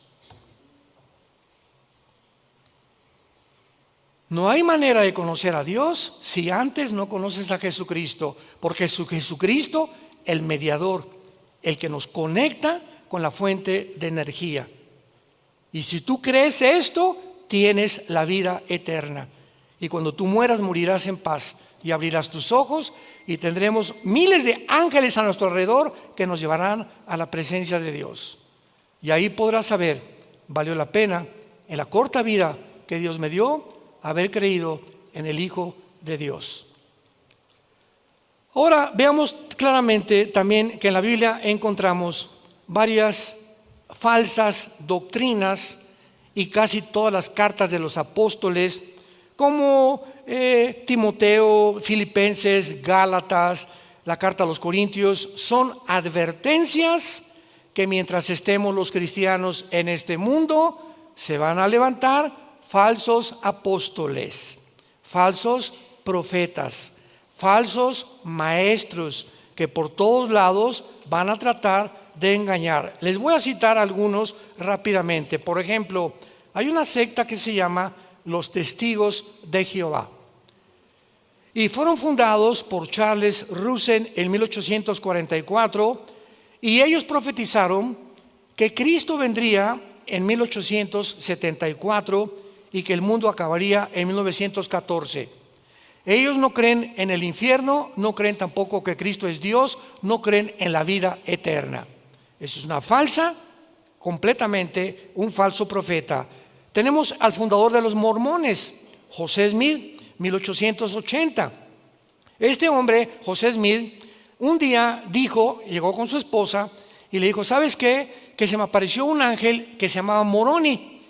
No hay manera de conocer a Dios si antes no conoces a Jesucristo, porque Jesucristo, el mediador, el que nos conecta con la fuente de energía. Y si tú crees esto, tienes la vida eterna. Y cuando tú mueras, morirás en paz y abrirás tus ojos y tendremos miles de ángeles a nuestro alrededor que nos llevarán a la presencia de Dios. Y ahí podrás saber, valió la pena en la corta vida que Dios me dio haber creído en el Hijo de Dios. Ahora veamos claramente también que en la Biblia encontramos varias falsas doctrinas, y casi todas las cartas de los apóstoles, como Timoteo, Filipenses, Gálatas, la carta a los Corintios, son advertencias que mientras estemos los cristianos en este mundo, se van a levantar falsos apóstoles, falsos profetas, falsos maestros que por todos lados van a tratar de engañar. Les voy a citar algunos rápidamente. Por ejemplo, hay una secta que se llama los Testigos de Jehová. y fueron fundados por Charles Russell en 1844, y ellos profetizaron que Cristo vendría en 1874 y que el mundo acabaría en 1914. Ellos no creen en el infierno, no creen tampoco que Cristo es Dios, no creen en la vida eterna. Eso es una falsa, completamente un falso profeta. Tenemos al fundador de los mormones, José Smith, 1880. Este hombre, José Smith, un día llegó con su esposa y le dijo: ¿sabes qué? Que se me apareció un ángel que se llamaba Moroni.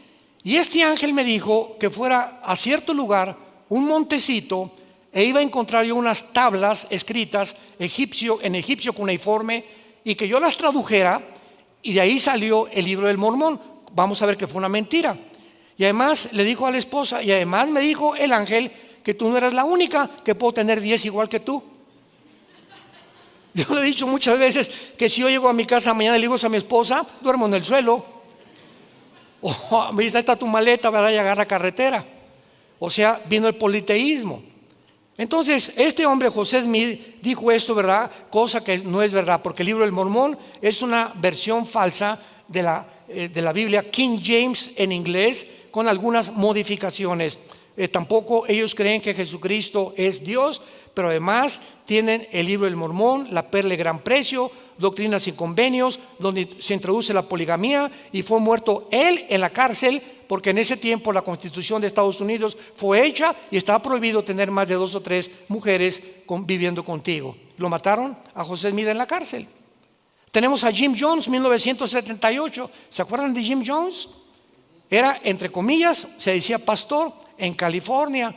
Y este ángel me dijo que fuera a cierto lugar, un montecito, e iba a encontrar yo unas tablas escritas en egipcio cuneiforme, y que yo las tradujera, y de ahí salió el libro del Mormón. Vamos a ver que fue una mentira. Y además le dijo a la esposa, y además me dijo el ángel que tú no eras la única, que puedo tener 10 igual que tú. Yo le he dicho muchas veces que si yo llego a mi casa mañana y le digo a mi esposa: duermo en el suelo. O me dice: ahí está tu maleta, ¿verdad? Y agarra carretera. O sea, vino el politeísmo. Entonces, este hombre, José Smith, dijo esto, ¿verdad? Cosa que no es verdad, porque el libro del Mormón es una versión falsa de la Biblia King James en inglés, con algunas modificaciones. Tampoco ellos creen que Jesucristo es Dios, pero además tienen el libro del Mormón, la perla de gran precio, doctrinas sin convenios, donde se introduce la poligamía, y fue muerto él en la cárcel, porque en ese tiempo la Constitución de Estados Unidos fue hecha y estaba prohibido tener más de 2 o 3 mujeres viviendo contigo. Lo mataron a José Smith en la cárcel. Tenemos a Jim Jones, 1978. ¿Se acuerdan de Jim Jones? Era, entre comillas, se decía pastor en California,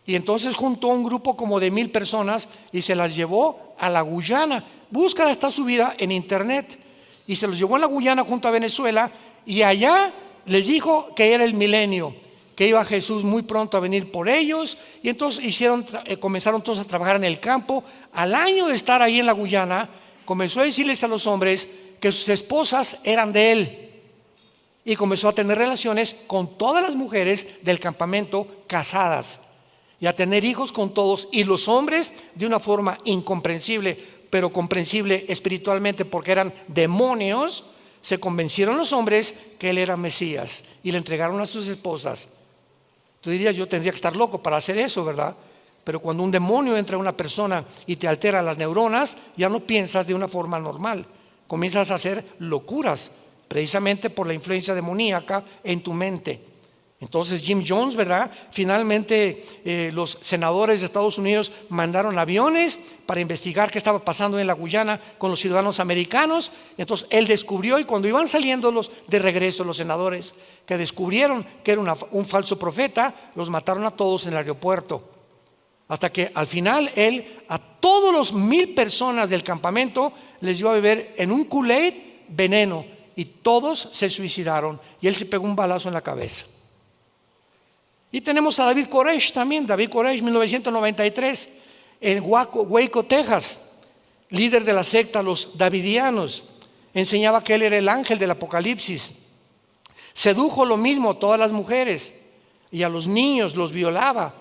y entonces juntó un grupo como de 1,000 personas y se las llevó a la Guyana. Búscala, está subida en internet. Y se los llevó a la Guyana junto a Venezuela, y allá les dijo que era el milenio, que iba Jesús muy pronto a venir por ellos. Y entonces comenzaron todos a trabajar en el campo. Al año de estar ahí en la Guyana, comenzó a decirles a los hombres que sus esposas eran de él, y comenzó a tener relaciones con todas las mujeres del campamento casadas, y a tener hijos con todos. Y los hombres, de una forma incomprensible, pero comprensible espiritualmente, porque eran demonios, se convencieron los hombres que él era Mesías y le entregaron a sus esposas. Tú dirías: yo tendría que estar loco para hacer eso, ¿verdad? Pero cuando un demonio entra a una persona y te altera las neuronas, ya no piensas de una forma normal, comienzas a hacer locuras, precisamente por la influencia demoníaca en tu mente. Entonces Jim Jones, ¿verdad? Finalmente los senadores de Estados Unidos mandaron aviones para investigar qué estaba pasando en la Guyana con los ciudadanos americanos. Entonces él descubrió, y cuando iban saliendo de regreso los senadores, que descubrieron que era un falso profeta, los mataron a todos en el aeropuerto. Hasta que al final él a todos los 1,000 personas del campamento les dio a beber en un Kool-Aid veneno, y todos se suicidaron, y él se pegó un balazo en la cabeza. Y tenemos a David Koresh también, David Koresh, 1993, en Waco, Texas, líder de la secta los Davidianos. Enseñaba que él era el ángel del Apocalipsis. Sedujo lo mismo a todas las mujeres y a los niños, los violaba.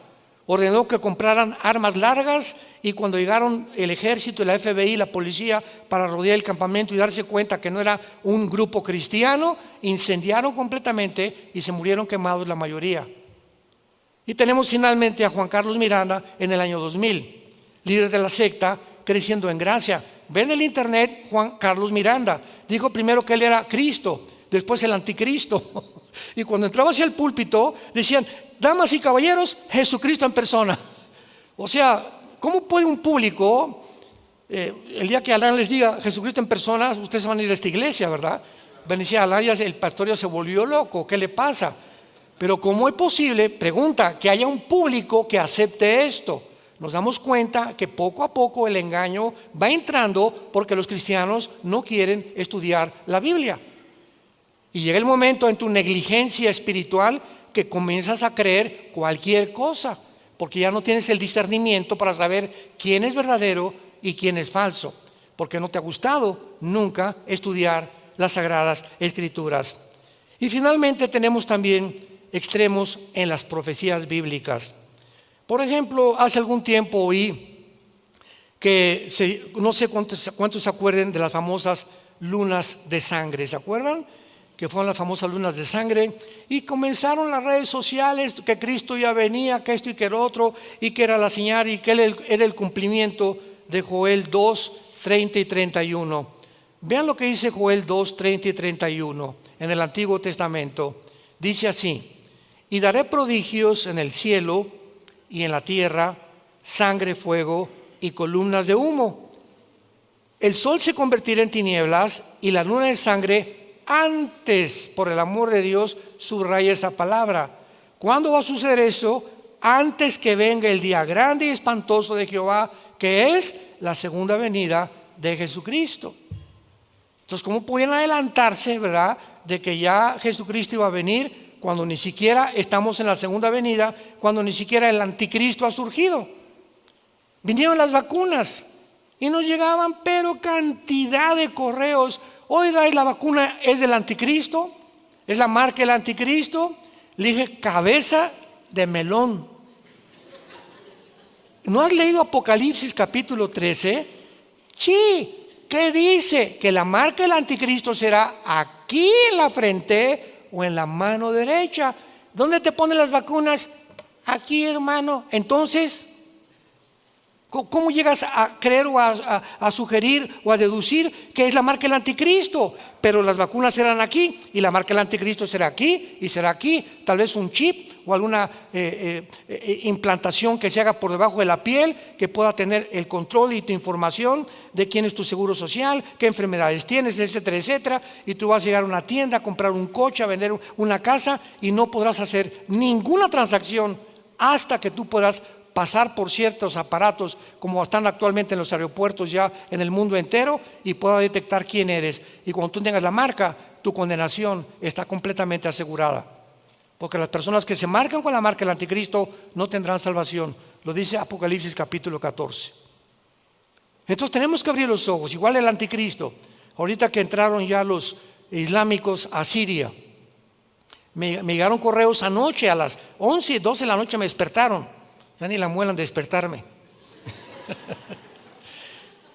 Ordenó que compraran armas largas, y cuando llegaron el ejército, la FBI, la policía, para rodear el campamento y darse cuenta que no era un grupo cristiano, incendiaron completamente y se murieron quemados la mayoría. Y tenemos finalmente a Juan Carlos Miranda en el año 2000, líder de la secta Creciendo en Gracia. Ven el internet, Juan Carlos Miranda. Dijo primero que él era Cristo, después el anticristo. Y cuando entraba hacia el púlpito, decían: damas y caballeros, Jesucristo en persona. O sea, ¿cómo puede un público, el día que Alán les diga Jesucristo en persona, ustedes van a ir a esta iglesia, ¿verdad? Van a decir: Alán, el pastor ya se volvió loco, ¿qué le pasa? Pero ¿cómo es posible, pregunta, que haya un público que acepte esto? Nos damos cuenta que poco a poco el engaño va entrando, porque los cristianos no quieren estudiar la Biblia. Y llega el momento en tu negligencia espiritual que comienzas a creer cualquier cosa, porque ya no tienes el discernimiento para saber quién es verdadero y quién es falso, porque no te ha gustado nunca estudiar las Sagradas Escrituras. Y finalmente tenemos también extremos en las profecías bíblicas. Por ejemplo, hace algún tiempo oí que no sé cuántos se acuerden de las famosas lunas de sangre. ¿Se acuerdan? Que fueron las famosas lunas de sangre, y comenzaron las redes sociales que Cristo ya venía, que esto y que el otro, y que era la señal, y que era el cumplimiento de Joel 2, 30 y 31. Vean lo que dice Joel 2, 30 y 31 en el Antiguo Testamento. Dice así: y daré prodigios en el cielo y en la tierra, sangre, fuego y columnas de humo. El sol se convertirá en tinieblas y la luna en sangre antes, por el amor de Dios, subraya esa palabra. ¿Cuándo va a suceder eso? Antes que venga el día grande y espantoso de Jehová, que es la segunda venida de Jesucristo. Entonces, ¿cómo pueden adelantarse, verdad, de que ya Jesucristo iba a venir cuando ni siquiera estamos en la segunda venida, cuando ni siquiera el anticristo ha surgido? Vinieron las vacunas y nos llegaban pero cantidad de correos. Oiga, ¿y la vacuna es del anticristo? ¿Es la marca del anticristo? Le dije, cabeza de melón. ¿No has leído Apocalipsis capítulo 13? Sí. ¿Qué dice? Que la marca del anticristo será aquí en la frente o en la mano derecha. ¿Dónde te ponen las vacunas? Aquí, hermano. Entonces, ¿cómo llegas a creer o a sugerir o a deducir que es la marca del anticristo? Pero las vacunas serán aquí y la marca del anticristo será aquí y será aquí. Tal vez un chip o alguna implantación que se haga por debajo de la piel, que pueda tener el control y tu información de quién es tu seguro social, qué enfermedades tienes, etcétera, etcétera. Y tú vas a llegar a una tienda a comprar un coche, a vender una casa, y no podrás hacer ninguna transacción hasta que tú puedas pasar por ciertos aparatos como están actualmente en los aeropuertos ya en el mundo entero, y pueda detectar quién eres. Y cuando tú tengas la marca, tu condenación está completamente asegurada, porque las personas que se marcan con la marca del anticristo no tendrán salvación. Lo dice Apocalipsis capítulo 14. Entonces tenemos que abrir los ojos. Igual el anticristo. Ahorita que entraron ya los islámicos a Siria, me llegaron correos anoche a las 11, 12 de la noche, me despertaron. Ya ni la muelan de despertarme.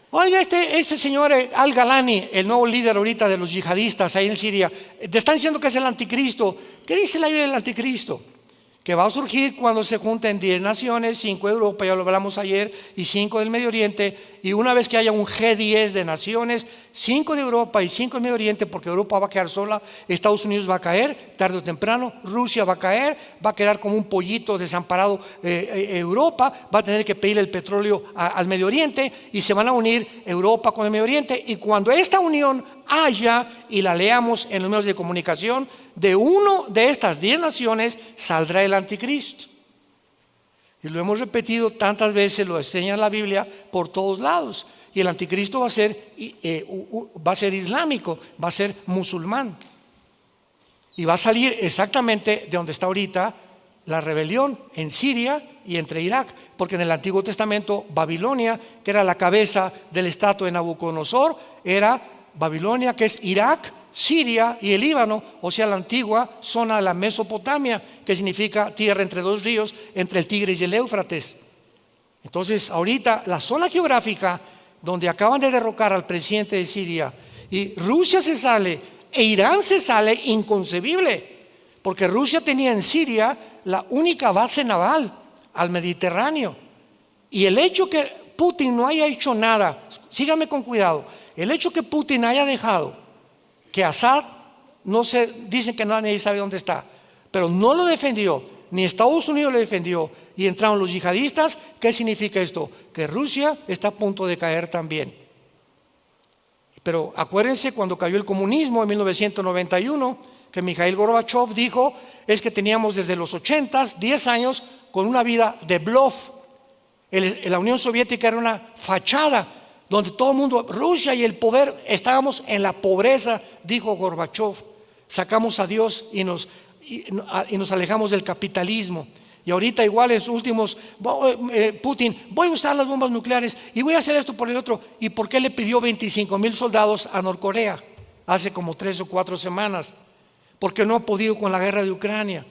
Oiga, este señor Al-Galani, el nuevo líder ahorita de los yihadistas ahí en Siria, te están diciendo que es el anticristo. ¿Qué dice la Biblia del anticristo? Que va a surgir cuando se junten 10 naciones, 5 de Europa, ya lo hablamos ayer, y 5 del Medio Oriente. Y una vez que haya un G10 de naciones, 5 de Europa y 5 del Medio Oriente, porque Europa va a quedar sola, Estados Unidos va a caer tarde o temprano, Rusia va a caer, va a quedar como un pollito desamparado. Europa va a tener que pedir el petróleo al Medio Oriente, y se van a unir Europa con el Medio Oriente. Y cuando esta unión haya, y la leamos en los medios de comunicación, de uno de estas 10 naciones saldrá el anticristo. Y lo hemos repetido tantas veces, lo enseña la Biblia por todos lados. Y el anticristo va a ser islámico, va a ser musulmán. Y va a salir exactamente de donde está ahorita la rebelión, en Siria y entre Irak. Porque en el Antiguo Testamento, Babilonia, que era la cabeza del estatua de Nabucodonosor, era Babilonia, que es Irak, Siria y el Líbano, o sea, la antigua zona de la Mesopotamia, que significa tierra entre dos ríos, entre el Tigris y el Éufrates. Entonces, ahorita la zona geográfica donde acaban de derrocar al presidente de Siria, y Rusia se sale e Irán se sale, inconcebible, porque Rusia tenía en Siria la única base naval al Mediterráneo. Y el hecho que Putin no haya hecho nada, síganme con cuidado, el hecho que Putin haya dejado que Assad, dicen que nadie sabe dónde está, pero no lo defendió, ni Estados Unidos lo defendió, y entraron los yihadistas. ¿Qué significa esto? Que Rusia está a punto de caer también. Pero acuérdense cuando cayó el comunismo en 1991, que Mikhail Gorbachev dijo, es que teníamos desde los 80s 10 años con una vida de bluff. La Unión Soviética era una fachada, donde todo el mundo, Rusia y el poder, estábamos en la pobreza, dijo Gorbachev. Sacamos a Dios y nos alejamos del capitalismo. Y ahorita igual en sus últimos, Putin, voy a usar las bombas nucleares y voy a hacer esto por el otro. ¿Y por qué le pidió 25,000 soldados a Norcorea hace como 3 o 4 semanas? Porque no ha podido con la guerra de Ucrania.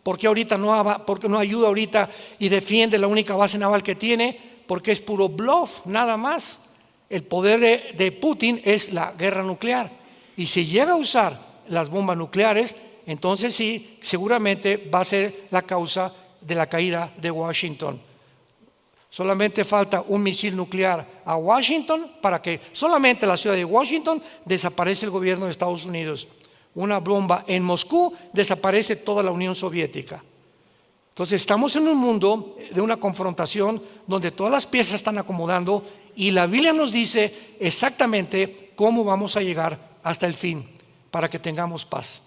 ¿Por qué ahorita por qué no ayuda ahorita y defiende la única base naval que tiene? Porque es puro bluff, nada más. El poder de Putin es la guerra nuclear. Y si llega a usar las bombas nucleares, entonces sí, seguramente va a ser la causa de la caída de Washington. Solamente falta un misil nuclear a Washington para que solamente la ciudad de Washington desaparece el gobierno de Estados Unidos. Una bomba en Moscú, desaparece toda la Unión Soviética. Entonces estamos en un mundo de una confrontación donde todas las piezas están acomodando y la Biblia nos dice exactamente cómo vamos a llegar hasta el fin para que tengamos paz.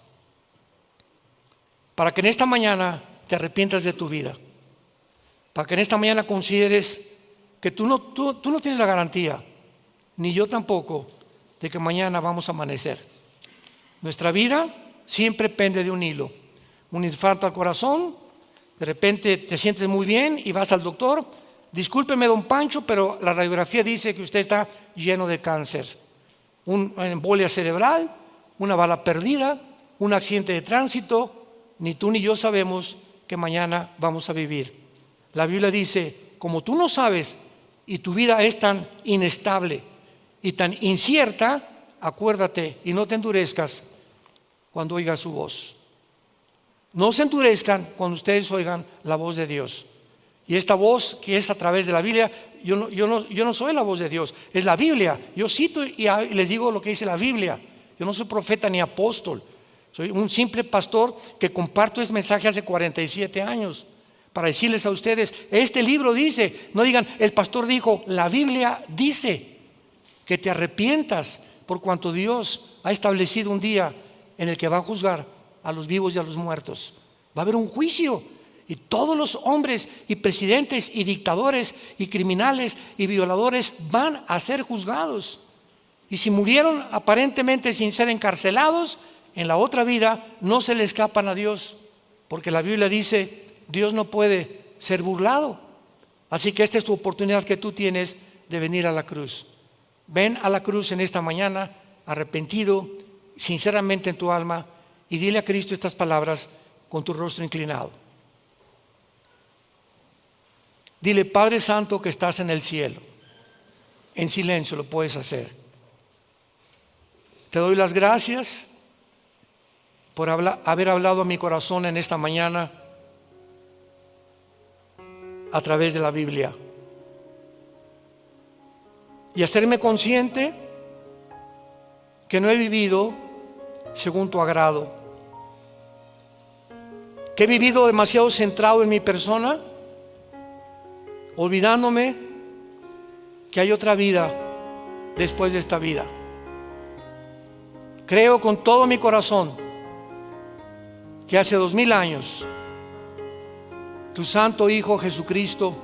Para que en esta mañana te arrepientas de tu vida. Para que en esta mañana consideres que tú no tienes la garantía, ni yo tampoco, de que mañana vamos a amanecer. Nuestra vida siempre pende de un hilo. Un infarto al corazón, de repente te sientes muy bien y vas al doctor. Discúlpeme, don Pancho, pero la radiografía dice que usted está lleno de cáncer. Una embolia cerebral, una bala perdida, un accidente de tránsito. Ni tú ni yo sabemos que mañana vamos a vivir. La Biblia dice, como tú no sabes y tu vida es tan inestable y tan incierta, acuérdate y no te endurezcas cuando oigas su voz. No se endurezcan cuando ustedes oigan la voz de Dios. Y esta voz que es a través de la Biblia, yo no soy la voz de Dios, es la Biblia. Yo cito y les digo lo que dice la Biblia. Yo no soy profeta ni apóstol. Soy un simple pastor que comparto este mensaje hace 47 años. Para decirles a ustedes, este libro dice, no digan, el pastor dijo, la Biblia dice que te arrepientas por cuanto Dios ha establecido un día en el que va a juzgar a los vivos y a los muertos. Va a haber un juicio y todos los hombres y presidentes y dictadores y criminales y violadores van a ser juzgados. Y si murieron aparentemente sin ser encarcelados, en la otra vida no se le escapan a Dios, porque la Biblia dice, Dios no puede ser burlado. Así que esta es tu oportunidad que tú tienes de venir a la cruz. Ven a la cruz en esta mañana, arrepentido, sinceramente en tu alma, y dile a Cristo estas palabras con tu rostro inclinado. Dile, Padre Santo que estás en el cielo. En silencio lo puedes hacer. Te doy las gracias por haber hablado a mi corazón en esta mañana a través de la Biblia y hacerme consciente que no he vivido según tu agrado, que he vivido demasiado centrado en mi persona, olvidándome que hay otra vida después de esta vida. Creo con todo mi corazón que hace 2000 años tu santo Hijo Jesucristo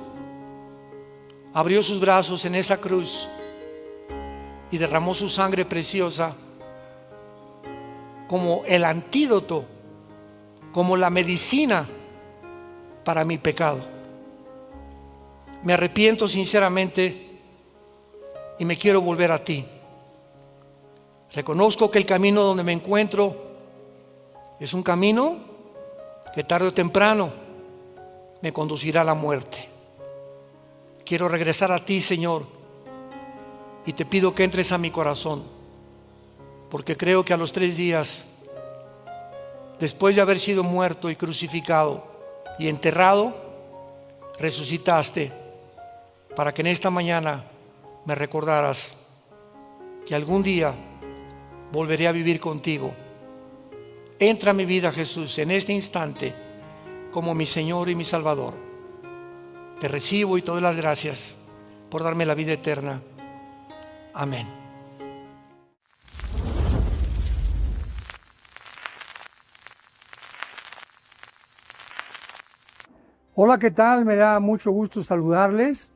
abrió sus brazos en esa cruz y derramó su sangre preciosa como el antídoto, como la medicina para mi pecado. Me arrepiento sinceramente y me quiero volver a ti. Reconozco que el camino donde me encuentro es un camino que tarde o temprano me conducirá a la muerte. Quiero regresar a ti, Señor, y te pido que entres a mi corazón, porque creo que a los 3 días, después de haber sido muerto y crucificado y enterrado, resucitaste para que en esta mañana me recordaras que algún día volveré a vivir contigo. Entra a mi vida, Jesús, en este instante como mi Señor y mi Salvador. Te recibo y te doy las gracias por darme la vida eterna. Amén. Hola, ¿qué tal? Me da mucho gusto saludarles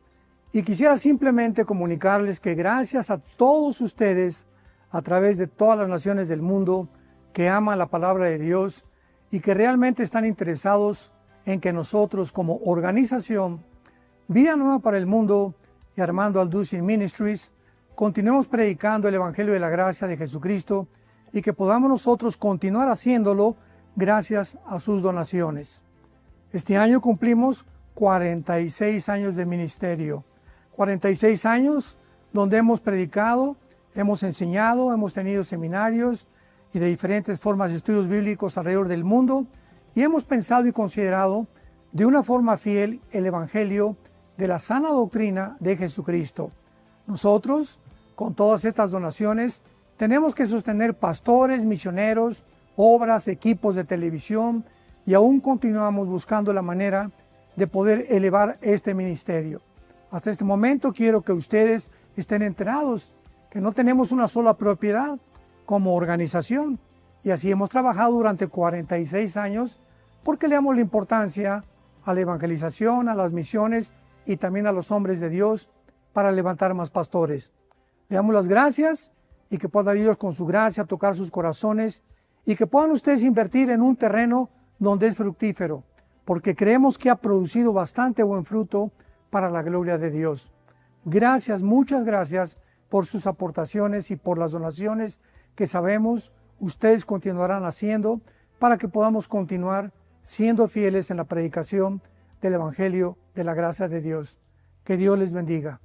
y quisiera simplemente comunicarles que gracias a todos ustedes a través de todas las naciones del mundo que aman la palabra de Dios y que realmente están interesados en que nosotros como organización Vida Nueva para el Mundo y Armando Alducin Ministries continuemos predicando el Evangelio de la Gracia de Jesucristo y que podamos nosotros continuar haciéndolo gracias a sus donaciones. Este año cumplimos 46 años de ministerio. 46 años donde hemos predicado, hemos enseñado, hemos tenido seminarios y de diferentes formas de estudios bíblicos alrededor del mundo y hemos pensado y considerado de una forma fiel el Evangelio de la sana doctrina de Jesucristo. Nosotros, con todas estas donaciones, tenemos que sostener pastores, misioneros, obras, equipos de televisión y aún continuamos buscando la manera de poder elevar este ministerio. Hasta este momento quiero que ustedes estén enterados que no tenemos una sola propiedad como organización y así hemos trabajado durante 46 años porque le damos la importancia a la evangelización, a las misiones y también a los hombres de Dios para levantar más pastores. Le damos las gracias y que pueda Dios con su gracia tocar sus corazones y que puedan ustedes invertir en un terreno donde es fructífero, porque creemos que ha producido bastante buen fruto para la gloria de Dios. Gracias, muchas gracias por sus aportaciones y por las donaciones que sabemos ustedes continuarán haciendo para que podamos continuar siendo fieles en la predicación del Evangelio de la gracia de Dios. Que Dios les bendiga.